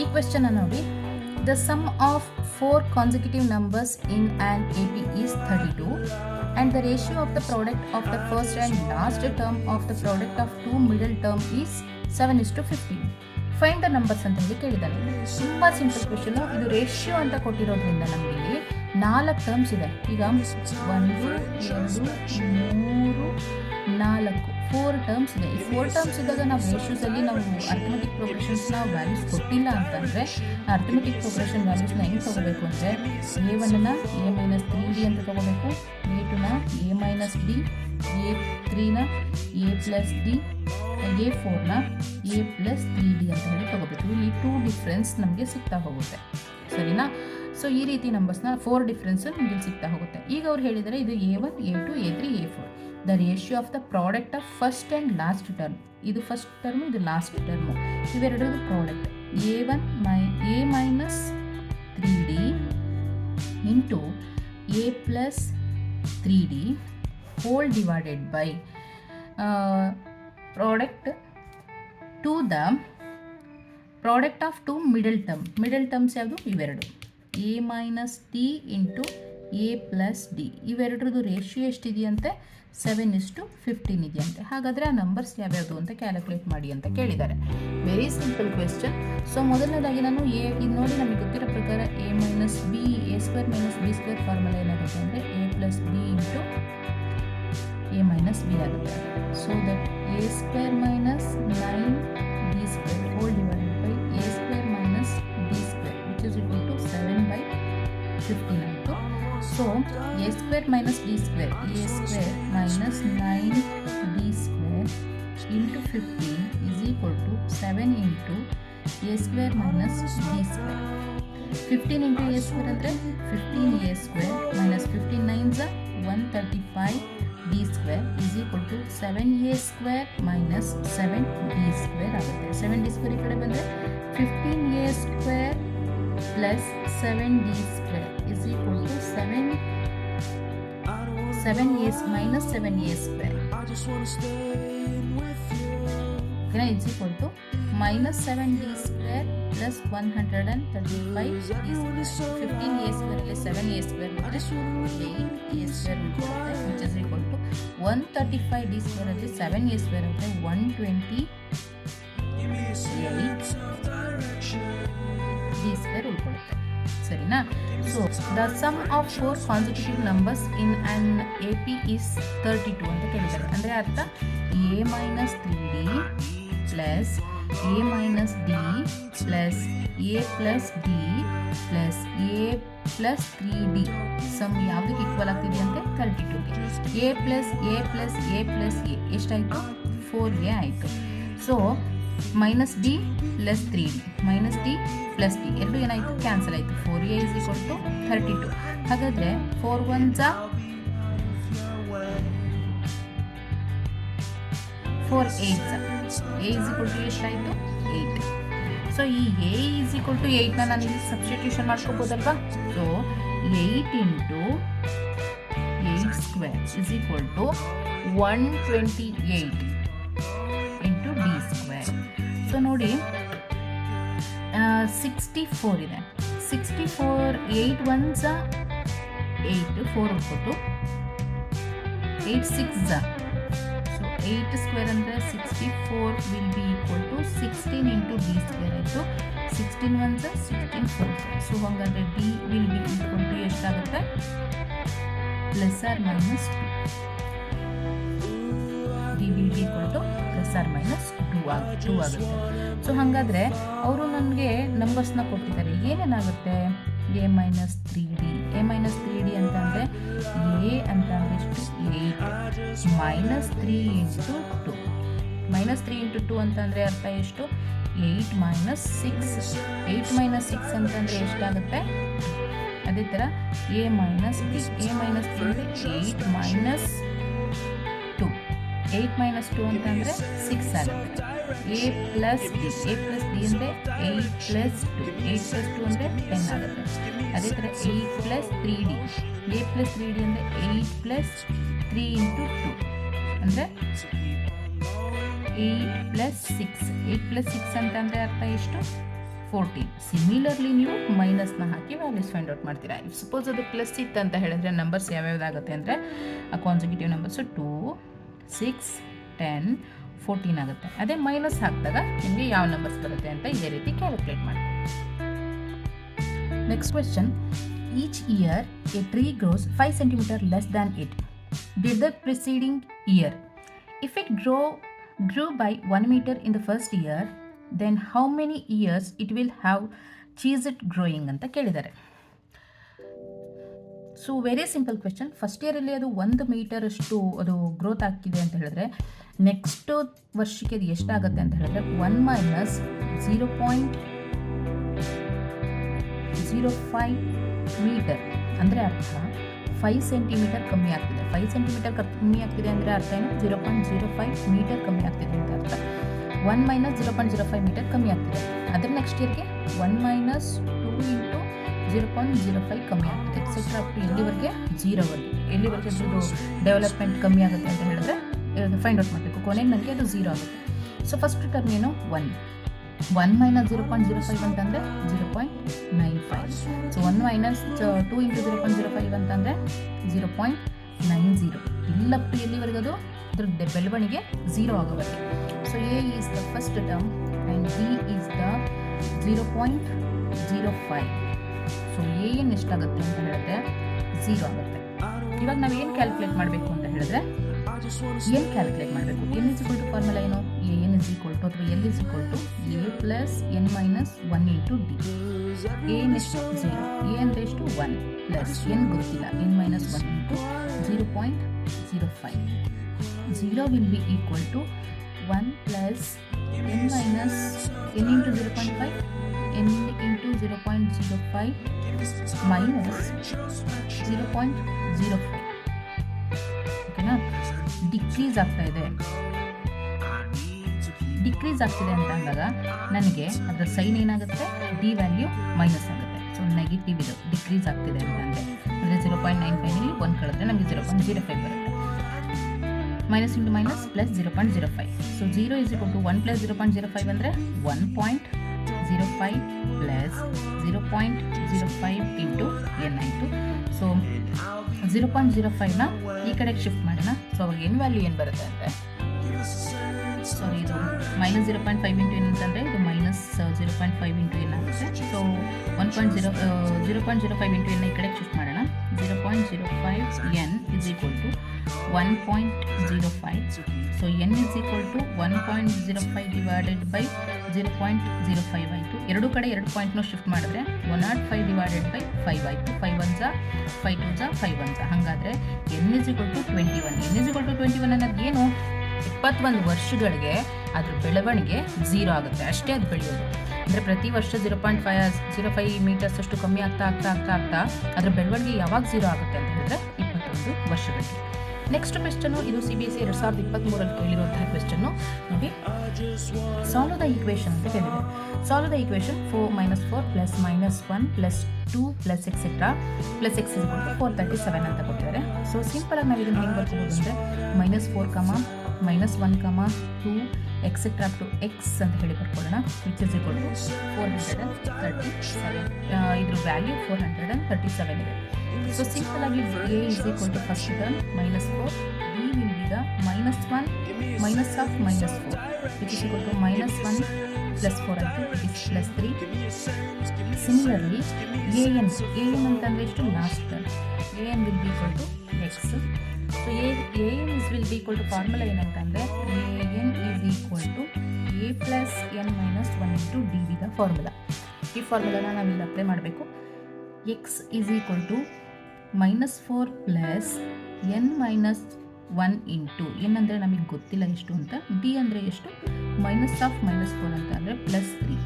ಈ ಕ್ವೆಶ್ಚನ್ ನೋಡಿ, the sum of 4 consecutive numbers in an AP is 32 and the ratio of the product of the first and last term of the product of 2 middle term is 7:15. Find the numbers ಅಂತ ಹೇಳಿ ಕೇಳಿದ್ದಾನೆ. ತುಂಬ simple question. ಇದು ratio ಅಂತ ಕೊಟ್ಟಿರೋದ್ರಿಂದ ನಮಗೆ ಇಲ್ಲಿ 4 terms ಇದೆ. ಈಗ 1 2 3 4 4 terms ಇದೆ. ಈ 4 ಟರ್ಮ್ಸ್ ಇದ್ದಾಗ ನಾವು ರೇಷಿಯೋಸಲ್ಲಿ ನಾವು ಅರ್ಥಮೆಟಿಕ್ ಪ್ರೋಗ್ರೆಷನ್ಸ್ನ ವ್ಯಾಲ್ಯೂಸ್ ಕೊಟ್ಟಿಲ್ಲ ಅಂತಂದರೆ ಅರ್ಥಮೆಟಿಕ್ ಪ್ರೋಗ್ರೆಷನ್ ವ್ಯಾಲ್ಯೂಸ್ನ ಹೆಂಗೆ ತೊಗೋಬೇಕು ಅಂದರೆ a1ನ a-3d ಅಂತ ತೊಗೋಬೇಕು, a2ನ a-d, a3ನ a+d, a4ನ a+3d ಅಂತ ಹೇಳಿ ತೊಗೋಬೇಕು. ಇಲ್ಲಿ 2 ಡಿಫ್ರೆನ್ಸ್ ನಮಗೆ ಸಿಗ್ತಾ ಹೋಗುತ್ತೆ. ಸರಿನಾ? ಸೊ ಈ ರೀತಿ ನಂಬರ್ಸ್ನ 4 ಡಿಫ್ರೆನ್ಸ್ ನಮಗೆ ಸಿಗ್ತಾ ಹೋಗುತ್ತೆ. ಈಗ ಅವ್ರು ಹೇಳಿದರೆ ಇದು a1, a2, a3, a4. The ratio of the product of first and last term. ಇದು ಫಸ್ಟ್ ಟರ್ಮು, ಇದು ಲಾಸ್ಟ್ ಟರ್ಮು. ಇವೆರಡರದು product a minus 3d into a+3d whole divided by product to the product of 2 middle term. Middle terms ಯಾವುದು? ಇವೆರಡು a-d into a+d. ಇವೆರಡರದು ratio ಎಷ್ಟಿದೆಯಂತೆ? 7:15 ಇದೆಯಂತೆ. ಹಾಗಾದರೆ ಆ numbers ಯಾವ್ಯಾವುದು ಅಂತ ಕ್ಯಾಲ್ಕುಲೇಟ್ ಮಾಡಿ ಅಂತ ಕೇಳಿದ್ದಾರೆ. Very simple question. ಸೊ ಮೊದಲನೇದಾಗಿ ನಾನು ಇದು ನೋಡಿ, ನಮಗೆ ಗೊತ್ತಿರೋ ಪ್ರಕಾರ a-b a² - b² ಫಾರ್ಮುಲಾ ಏನಾಗುತ್ತೆ ಅಂದರೆ a+b ಇಂಟು a-b ಆಗುತ್ತೆ. So that a² - 9d² whole divided by a² - d² which is equal to 7/15 ಆಯಿತು. So a² - d² a² - 9d² into 15 is equal to 7 into a² - d². 15 into a² ಅಂದರೆ 15a² minus 15 9s 135 d² is equal to 7a² minus 7d² ಆಗುತ್ತೆ. 7d² ಈ ಕಡೆ ಬಂದರೆ 15a² plus 7d² is equal to 7a minus 7a². Okay, is equal to minus 7d² plus 135 15 a ಸ್ಕ್ವೇರಲ್ಲಿ 7 a square ಅಂದರೆ 8 a square ಉಳ್ಕೊಳ್ಳುತ್ತೆ which is equal to 135 d ಸ್ಕ್ವೇರಲ್ಲಿ 7 a square ಅಂದರೆ 128 d square ಉಳ್ಕೊಳ್ಳುತ್ತೆ. ಸರಿನಾ? So the sum of 4 consecutive numbers in an AP is 32 ಅಂತ ಕೇಳಿದ್ದಾರೆ. ಅಂದರೆ ಅರ್ಥ a minus 3d plus a minus d plus a plus d plus a plus 3d sum ಯಾವುದಕ್ಕೆ equal ಆಗ್ತಿದೆ ಅಂತ 32ಗೆ. a plus a plus a plus a ಎಷ್ಟಾಯಿತು? 4a ಆಯಿತು. So minus D plus 3d minus D plus D ಎರಡು ಏನಾಯಿತು? Cancel ಆಯಿತು. 4a is equal to 32. ಹಾಗಾದರೆ 4 1s 4 8s a is equal to ಎಷ್ಟಾಯಿತು? 8. ಸೊ ಈ a ಇಸ್ ಈಕ್ವಲ್ ಟು 8ನ ನಾನು ಇಲ್ಲಿ ಸಬ್ಸ್ಟಿಟ್ಯೂಷನ್ ಮಾಡ್ಕೋಬೋದಲ್ವಾ? So 8 into 8 square is equal to 128 into d square. So ನೋಡಿ 64 ಇದೆ. 64 8 1s 8 4 ಉಳ್ಕೊಟ್ಟು 8 6s. ಸೊ 8 ಸ್ಕ್ವೇರ್ ಅಂದರೆ 64 will be equal to 16 into d square ಆಯಿತು. 16 1s 16 4s. ಸೊ ಹಾಗಾದರೆ d will be equal to ಎಷ್ಟಾಗುತ್ತೆ? Plus or minus 2. D will be equal to plus or minus 2 ಆಗುತ್ತೆ. So ಹಾಗಾದರೆ ಅವರು ನನಗೆ ನಂಬರ್ಸ್ನ ಕೊಟ್ಟಿದ್ದಾರೆ. ಏನೇನಾಗುತ್ತೆ? a minus 3d a minus 3d ಅಂತಂದರೆ a ಅಂತಂದರೆ ಎಷ್ಟು? 8 ಮೈನಸ್ 3 ಇಂಟು 2 ಮೈನಸ್ 3 ಇಂಟು 2 ಅಂತಂದರೆ ಅರ್ಥ ಎಷ್ಟು? 8 ಮೈನಸ್ 6 8 ಮೈನಸ್ 6 ಅಂತಂದರೆ ಎಷ್ಟಾಗುತ್ತೆ? ಅದೇ ಥರ a minus d a minus 3 ಅಂದರೆ 8 ಮೈನಸ್ 2 8 ಮೈನಸ್ 2 ಅಂತಂದರೆ 6 ಆಗುತ್ತೆ. a ಪ್ಲಸ್ ಡಿ ಅಂದರೆ 8 ಪ್ಲಸ್ 2 8 ಪ್ಲಸ್ 2 ಅಂದರೆ 10 ಆಗುತ್ತೆ. ಅದೇ ಥರ 8 plus 3d a plus 3d ಅಂದರೆ 8 ಪ್ಲಸ್ 3 ಇಂಟು 2 ಅಂದರೆ 8 ಪ್ಲಸ್ 6 8 ಪ್ಲಸ್ 6 ಅಂತಂದರೆ ಅರ್ಥ ಎಷ್ಟು? 14. ಸಿಮಿಲರ್ಲಿ ನೀವು ಮೈನಸ್ನ ಹಾಕಿ ವ್ಯಾಲ್ಯೂಸ್ ಫೈಂಡ್ ಔಟ್ ಮಾಡ್ತೀರಾ. ಸಪೋಸ್ ಅದು ಪ್ಲಸ್ ಇತ್ತು ಅಂತ ಹೇಳಿದ್ರೆ ನಂಬರ್ಸ್ ಯಾವ್ಯಾವುದಾಗುತ್ತೆ ಅಂದರೆ ಆ ಕಾನ್ಸಿಕ್ಯೂಟಿವ್ ನಂಬರ್ಸು 2 6 10 14 ಆಗುತ್ತೆ. ಅದೇ ಮೈನಸ್ ಹಾಕಿದಾಗ ನಿಮಗೆ ಯಾವ ನಂಬರ್ಸ್ ಬರುತ್ತೆ ಅಂತ ಇದೇ ರೀತಿ ಕ್ಯಾಲ್ಕುಲೇಟ್ ಮಾಡಿ. Next question. Each year a tree grows 5 cm less than it did the preceding year. If it grew by 1 meter in the first year, then how many years it will have ceased growing ಅಂತ ಕೇಳಿದ್ದಾರೆ. So very simple question. First ಇಯರಲ್ಲಿ ಅದು 1 metre ಅಷ್ಟು ಅದು growth ಆಗ್ತಿದೆ ಅಂತ ಹೇಳಿದ್ರೆ next ವರ್ಷಕ್ಕೆ ಅದು ಎಷ್ಟಾಗುತ್ತೆ ಅಂತ ಹೇಳಿದ್ರೆ 1 ಮೈನಸ್ 0.05 ಮೀಟರ್ ಅಂದರೆ ಅರ್ಥ 5 ಸೆಂಟಿಮೀಟರ್ ಕಮ್ಮಿ ಆಗ್ತಿದೆ. 5 ಸೆಂಟಿಮೀಟರ್ ಕಮ್ಮಿ ಆಗ್ತಿದೆ ಅಂದರೆ ಅರ್ಥ ಏನು? 0.05 ಮೀಟರ್ ಕಮ್ಮಿ ಆಗ್ತಿದೆ ಅಂತ ಅರ್ಥ. 1 ಮೈನಸ್ 0.05 ಮೀಟರ್ ಕಮ್ಮಿ ಆಗ್ತಿದೆ. ಅದರ ನೆಕ್ಸ್ಟ್ ಇಯರ್ಗೆ 1 ಮೈನಸ್ 2 ಇಂಟು 0.05 ಕಮ್ಮಿ ಆಗ್ತದೆ. ಎಕ್ಸೆಟ್ರಾ ಅಪ್ ಟು ಎಲ್ಲಿವರೆಗೆ? 0ವರೆಗೆ. ಎಲ್ಲಿವರೆಗೆ ಅದು ಡೆವಲಪ್ಮೆಂಟ್ ಕಮ್ಮಿ ಆಗುತ್ತೆ ಅಂತ ಹೇಳಿದ್ರೆ ಫೈಂಡ್ ಔಟ್ ಮಾಡಬೇಕು. ಕೊನೆಗೆ ನನಗೆ ಅದು 0 ಆಗುತ್ತೆ. ಸೊ ಫಸ್ಟ್ ಟರ್ಮ್ ಏನು? 1 ಮೈನಸ್ 0.05 ಅಂತಂದರೆ 0.95. ಸೊ 1 ಮೈನಸ್ 2 ಇಂಟು 0.05 ಅಂತಂದರೆ 0.90. ಇಲ್ಲಪ್ ಟು ಎಲ್ಲಿವರೆಗೆ ಅದು ಅದ್ರ ಬೆಳವಣಿಗೆ 0 ಆಗೋವರೆಗೆ. So a is the first term and b is the 0.05. So a ಏನು ಎಷ್ಟಾಗುತ್ತೆ ಅಂತ ಹೇಳಿದ್ರೆ 0 ಆಗುತ್ತೆ. ಇವಾಗ ನಾವು ಏನು ಕ್ಯಾಲ್ಕುಲೇಟ್ ಮಾಡಬೇಕು ಅಂತ ಹೇಳಿದ್ರೆ ಏನು ಕ್ಯಾಲ್ಕುಲೇಟ್ ಮಾಡಬೇಕು? N is equal to formula ಏನು? A n is equal to ಅಥವಾ l is equal to A plus N minus 1 into d. A ಎಷ್ಟು? 0. ಎ ಅಂದರೆ ಎಷ್ಟು? 1 ಪ್ಲಸ್ ಎನ್ ಗೊತ್ತಿಲ್ಲ n minus 1 into 0.05. 0 will be equal to 1 plus N minus n into 0.5 n into 0.05 minus 0.05. ಓಕೆನಾ? Decrease ಆಗ್ತಾ ಇದೆ. Decrease ಆಗ್ತಿದೆ ಅಂತ ಅಂದಾಗ ನನಗೆ ಅದರ ಸೈನ್ ಏನಾಗುತ್ತೆ? ಡಿ ವ್ಯಾಲ್ಯೂ ಮೈನಸ್ ಆಗುತ್ತೆ. ಸೊ ನೆಗೆಟಿವ್ ಇದು ಡಿಕ್ರೀಸ್ ಆಗ್ತಿದೆ ಅಂತಂದರೆ ಅಂದರೆ 0.95ನಲ್ಲಿ 1 ಕಳೆದ್ರೆ ನಮಗೆ 0.05 ಬರುತ್ತೆ. Minus into minus plus 0.05. So 0 is equal to 1 plus 0.05 ಅಂದರೆ 1.05 0.05 ಪ್ಲಸ್ 0.05 ಇಂಟು ಎನ್ ಆಯಿತು. ಸೊ 0.05ನ ಈ ಕಡೆಗೆ ಶಿಫ್ಟ್ ಮಾಡೋಣ. ಸೊ ಅವಾಗ ಎನ್ ವ್ಯಾಲ್ಯೂ ಏನು ಬರುತ್ತೆ ಅಂದರೆ, ಸಾರಿ ಇದು ಮೈನಸ್ 0.5 ಇಂಟು ಎನ್ ಅಂತಂದರೆ ಇದು ಮೈನಸ್ 0.5 ಇಂಟು ಎನ್ ಆಗುತ್ತೆ. ಸೊ 0.05 ಇಂಟು ಎನ್ ಈ ಕಡೆಗೆ ಶಿಫ್ಟ್ ಮಾಡೋಣ. 0.05 N is equal to 1.05. So N is equal to 1.05 divided by 0.05 ಆಯಿತು. ಎರಡು ಕಡೆ ಎರಡು ಪಾಯಿಂಟ್ನ ಶಿಫ್ಟ್ ಮಾಡಿದ್ರೆ 105 ಡಿವೈಡೆಡ್ ಬೈ 5 ಆಯಿತು. 5 1 ಜಾ 5 2 ಜಾ 5 1 ಜಾ. ಹಾಗಾದರೆ N is equal to 21. N is equal to 21 ಅನ್ನೋದು ಏನು, 21 ವರ್ಷಗಳಿಗೆ ಅದ್ರ ಬೆಳವಣಿಗೆ 0 ಆಗುತ್ತೆ, ಅಷ್ಟೇ ಅದು ಬೆಳೆಯೋದು. ಅಂದರೆ ಪ್ರತಿ ವರ್ಷ 0.05 ಮೀಟರ್ಸ್ ಅಷ್ಟು ಕಮ್ಮಿ ಆಗ್ತಾ ಆಗ್ತಾ ಆಗ್ತಾ ಆಗ್ತಾ ಅದರ ಬೆಳವಣಿಗೆ ಯಾವಾಗ 0 ಆಗುತ್ತೆ ಅಂತ ಹೇಳಿದ್ರೆ 21 ವರ್ಷಗಳಿಗೆ. ನೆಕ್ಸ್ಟ್ ಕ್ವೆಶ್ಚನು, ಇದು CBSE 2023 ಕೇಳಿರುವಂತಹ ಕ್ವೆಶ್ಚನ್ನು ನೋಡಿ. ಸಾಲ್ವ್ ದ ಈಕ್ವೇಷನ್ ಅಂತ ಕೇಳಿದೆ. Solve the equation 4 -4 plus -1 plus 2 plus etcetera plus x = 437 ಅಂತ ಕೊಟ್ಟಿದ್ದಾರೆ. ಸೊ ಸಿಂಪಲ್ ಆಗಿ ನಾವು ಇದನ್ನು ಹೆಂಗೆ ಬರ್ಕೋಬೋದು ಅಂದರೆ -4, -1, -2 ಎಕ್ಸೆಟ್ರಾ ಟು x ಅಂತ ಹೇಳಿ ಬರ್ಕೊಳ್ಳೋಣ. Which is equal to 437. ಇದ್ರ ವ್ಯಾಲ್ಯೂ 437 ಇದೆ. ಸೊ ಸಿಂಪಲ್ ಆಗಿ a is equal to first term -4, b will be the -1 minus of -4, which is equal to -1 plus 4 ಆಯಿತು, which is plus 3. Similarly an ಅಂತಂದರೆ ಎಷ್ಟು, last term. an will be equal to x. So an will be equal to formula ಏನಂತಂದರೆ an is equal to a plus n minus 1 into d with the formula. ಈ ಫಾರ್ಮುಲಾನ ನಾವಿಲ್ಲಿ apply ಮಾಡಬೇಕು. x is equal to -4 plus n minus 1 into n ಅಂದರೆ ನಮಗೆ ಗೊತ್ತಿಲ್ಲ ಎಷ್ಟು ಅಂತ, d ಅಂದರೆ ಎಷ್ಟು, ಮೈನಸ್ ಆಫ್ -4 ಅಂತ ಅಂದರೆ plus 3.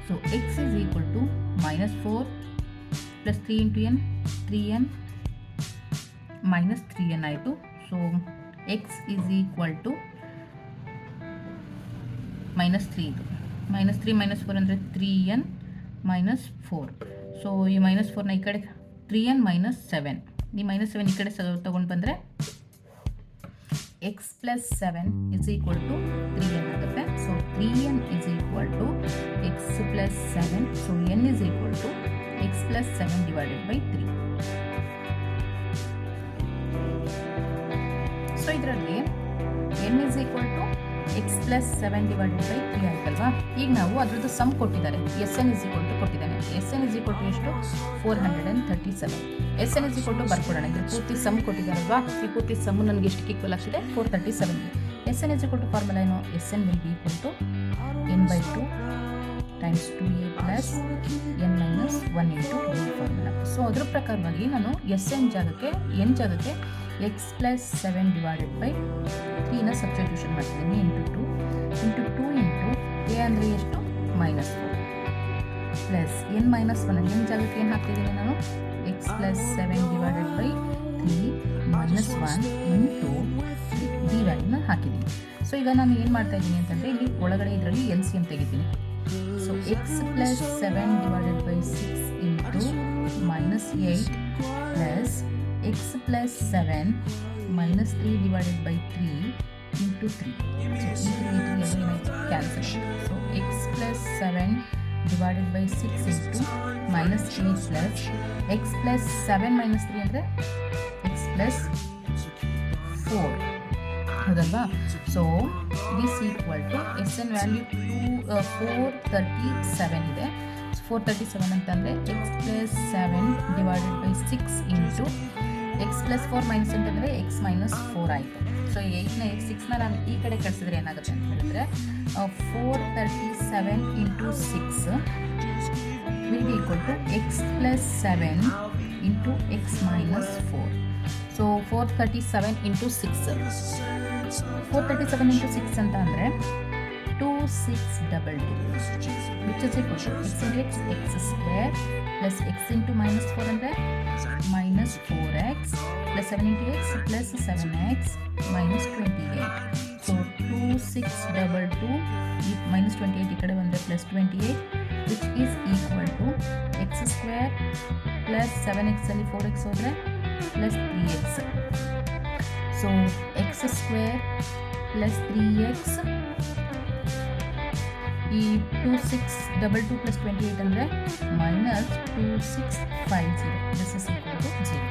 So x is equal to -4 plus 3 into n, 3n minus 3n ಆಯಿತು. So x is equal to -3. ಇದು -3 -4 ಅಂದರೆ 3n -4. ಸೊ ಈ -4ನ ಈ ಕಡೆ 3n -7, ಈ -7 ಈ ಕಡೆ ತೊಗೊಂಡು ಬಂದರೆ x plus 7 is equal to 3n ಆಗುತ್ತೆ. So 3n is equal to x plus 7. So n is equal to x plus 7 divided by 3. So ಇದರಲ್ಲಿ n is equal to x plus 7 divided by 3 ಆಯ್ತಲ್ವಾ. ಈಗ ನಾವು ಅದರದ್ದು some ಕೊಟ್ಟಿದ್ದಾರೆ, SN is equal to ಕೊಟ್ಟಿದ್ದಾನೆ. SN is equal to ಎಷ್ಟು, 437. SN is equal to ಬರ್ಕೊಡೋಣ. ಇದ್ರ ಪೂರ್ತಿ ಸಮ್ ಕೊಟ್ಟಿದ್ದಾರಲ್ವಾ, ಈ ಪೂರ್ತಿ ಸಮ್ ನನಗೆ ಎಷ್ಟು ಈಕ್ವಲ್ ಆಗ್ತಿದೆ, 437ಗೆ. SN is equal to formula ಏನು, SN will be equal to n/2 times 2a plus n minus 1 into d formula. So ಅದ್ರ ಪ್ರಕಾರವಾಗಿ ನಾನು SN ಜಾಗಕ್ಕೆ n ಜಾಗಕ್ಕೆ x plus 7 divided by 3ನ substitution ಮಾಡ್ತಿದ್ದೀನಿ. ಇಂಟು 2 ಇಂಟು a ಅಂದರೆ ಎಷ್ಟು, -4 ಪ್ಲಸ್ n -1 n ಜಾಗಕ್ಕೆ ಏನು ಹಾಕ್ತಿದ್ದೀನಿ ನಾನು, x plus 7 divided by 3 -1 into d ವ್ಯಾಲ್ಯೂನ ಹಾಕಿದ್ದೀನಿ. ಸೊ ಈಗ ನಾನು ಏನು ಮಾಡ್ತಾ ಇದ್ದೀನಿ ಅಂತಂದರೆ ಇಲ್ಲಿ ಒಳಗಡೆ ಇದರಲ್ಲಿ LCM ತೆಗಿತೀನಿ. So x plus 7 divided by 6 into -8 plus x plus 7 minus 3 divided by 3 into 3. So, cancel. So, x plus 7 divided by 6 into minus 3 plus x plus 7 minus 3 ಅಂದರೆ x plus 4. ಹೌದಲ್ವಾ. So this equal to SN value 437 ಇದೆ. 437 ಅಂತಂದರೆ x plus 7 divided by 6 into x plus 4 minus ಅಂತಂದರೆ x minus 4 ಆಯಿತು. So 6ನ ನಾನು ಈ ಕಡೆ ಕಳಿಸಿದ್ರೆ ಏನಾಗುತ್ತೆ ಅಂತ ಹೇಳಿದ್ರೆ 437 into 6 will be equal to x plus 7 into x minus 4. So 437 into 6 into 6 ಅಂತ ಅಂದರೆ 2622, which is equal to x into x square plus x into -4 ಅಂದರೆ -4x plus 7 into x plus 7x minus 28. So 2622 -28 ಈ ಕಡೆ ಬಂದರೆ plus 28, which is equal to x square plus 7x ಅಲ್ಲಿ 4x ಹೋದರೆ plus 3x. So x square plus 3x ಈ 2622 + 28 ಅಂದರೆ -2650. This is equal to 0.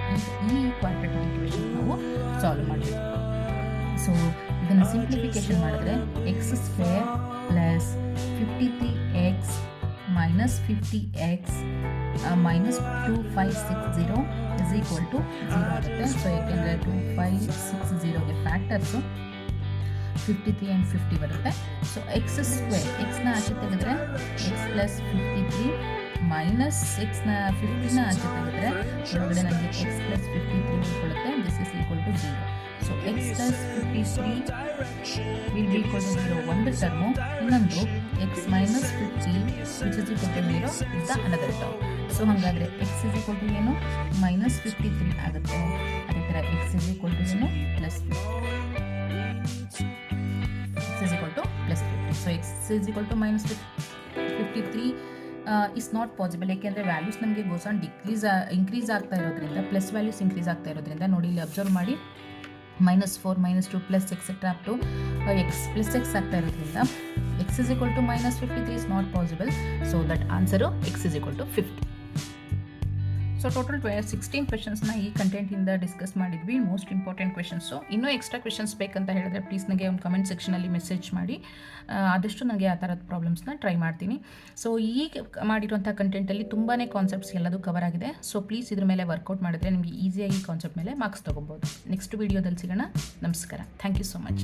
ಈ quadratic equation ನಾವು solve ಮಾಡಬೇಕು. ಸೊ ಇದನ್ನು ಸಿಂಪ್ಲಿಫಿಕೇಶನ್ ಮಾಡಿದ್ರೆ x² + 53x - 50x - 2560 is equal to 0 ಆಗುತ್ತೆ. ಸೊ ಏಕೆಂದರೆ 2560ಗೆ ಫ್ಯಾಕ್ಟರ್ಸು 53 and 50 ಬರುತ್ತೆ. ಸೊ x² xನ ಆಚೆ ತೆಗೆದ್ರೆ x + 53 ಮೈನಸ್ 6ನ 50ನ ಆಚೆ ತೆಗೆದ್ರೆ ಒಳಗಡೆ ನನಗೆ x + 53 ಉಳ್ಕೊಳ್ಳುತ್ತೆ. This is equal to 0. So x + 53 will be equal to 0 ಒಂದು ಟರ್ಮು, ಇನ್ನೊಂದು x - 50 which is equal to 0 is the another term. So ಹಾಗಾದರೆ x is equal to ಏನು -53 ಆಗುತ್ತೆ. ಅದೇ ಥರ x is equal to ಏನು +50. x is equal to +50. So x is equal to -53 is not possible. ಏಕೆಂದರೆ values ನಮಗೆ goes on increase ಆಗ್ತಾ ಇರೋದ್ರಿಂದ, ಪ್ಲಸ್ ವ್ಯಾಲ್ಯೂಸ್ ಇನ್ಕ್ರೀಸ್ ಆಗ್ತಾ ಇರೋದ್ರಿಂದ ನೋಡಿ ಇಲ್ಲಿ ಅಬ್ಸರ್ವ್ ಮಾಡಿ -4 -2 plus etcetera up to x + x ಆಗ್ತಾ ಇರೋದ್ರಿಂದ x is equal to -53 is not possible. So that answer x is equal to 50. So total 16 ಕ್ವೆಶನ್ಸ್ನ ಈ ಕಂಟೆಂಟಿಂದ ಡಿಸ್ಕಸ್ ಮಾಡಿದ್ವಿ. Most important questions. ಇನ್ನೂ ಎಕ್ಸ್ಟ್ರಾ ಕ್ವೆಶನ್ಸ್ ಬೇಕಂತ ಹೇಳಿದ್ರೆ ಪ್ಲೀಸ್ ನನಗೆ ಒಂದು ಕಮೆಂಟ್ ಸೆಕ್ಷನಲ್ಲಿ ಮೆಸೇಜ್ ಮಾಡಿ. ಆದಷ್ಟು ನನಗೆ ಆ ಥರದ ಪ್ರಾಬ್ಲಮ್ಸ್ನ ಟ್ರೈ ಮಾಡ್ತೀನಿ. ಸೊ ಈಗ ಮಾಡಿರುವಂಥ ಕಂಟೆಂಟಲ್ಲಿ ತುಂಬಾ ಕಾನ್ಸೆಪ್ಟ್ಸ್ ಎಲ್ಲದೂ ಕವರ್ ಆಗಿದೆ. ಸೊ ಪ್ಲೀಸ್ ಇದ್ರ ಮೇಲೆ ವರ್ಕೌಟ್ ಮಾಡಿದ್ರೆ ನಿಮಗೆ ಈಸಿಯಾಗಿ ಕಾನ್ಸೆಪ್ಟ್ ಮೇಲೆ ಮಾರ್ಕ್ಸ್ ತೊಗೊಬೋದು. ನೆಕ್ಸ್ಟ್ ವೀಡಿಯೋದಲ್ಲಿ ಸಿಗೋಣ. ನಮಸ್ಕಾರ. Thank you so much.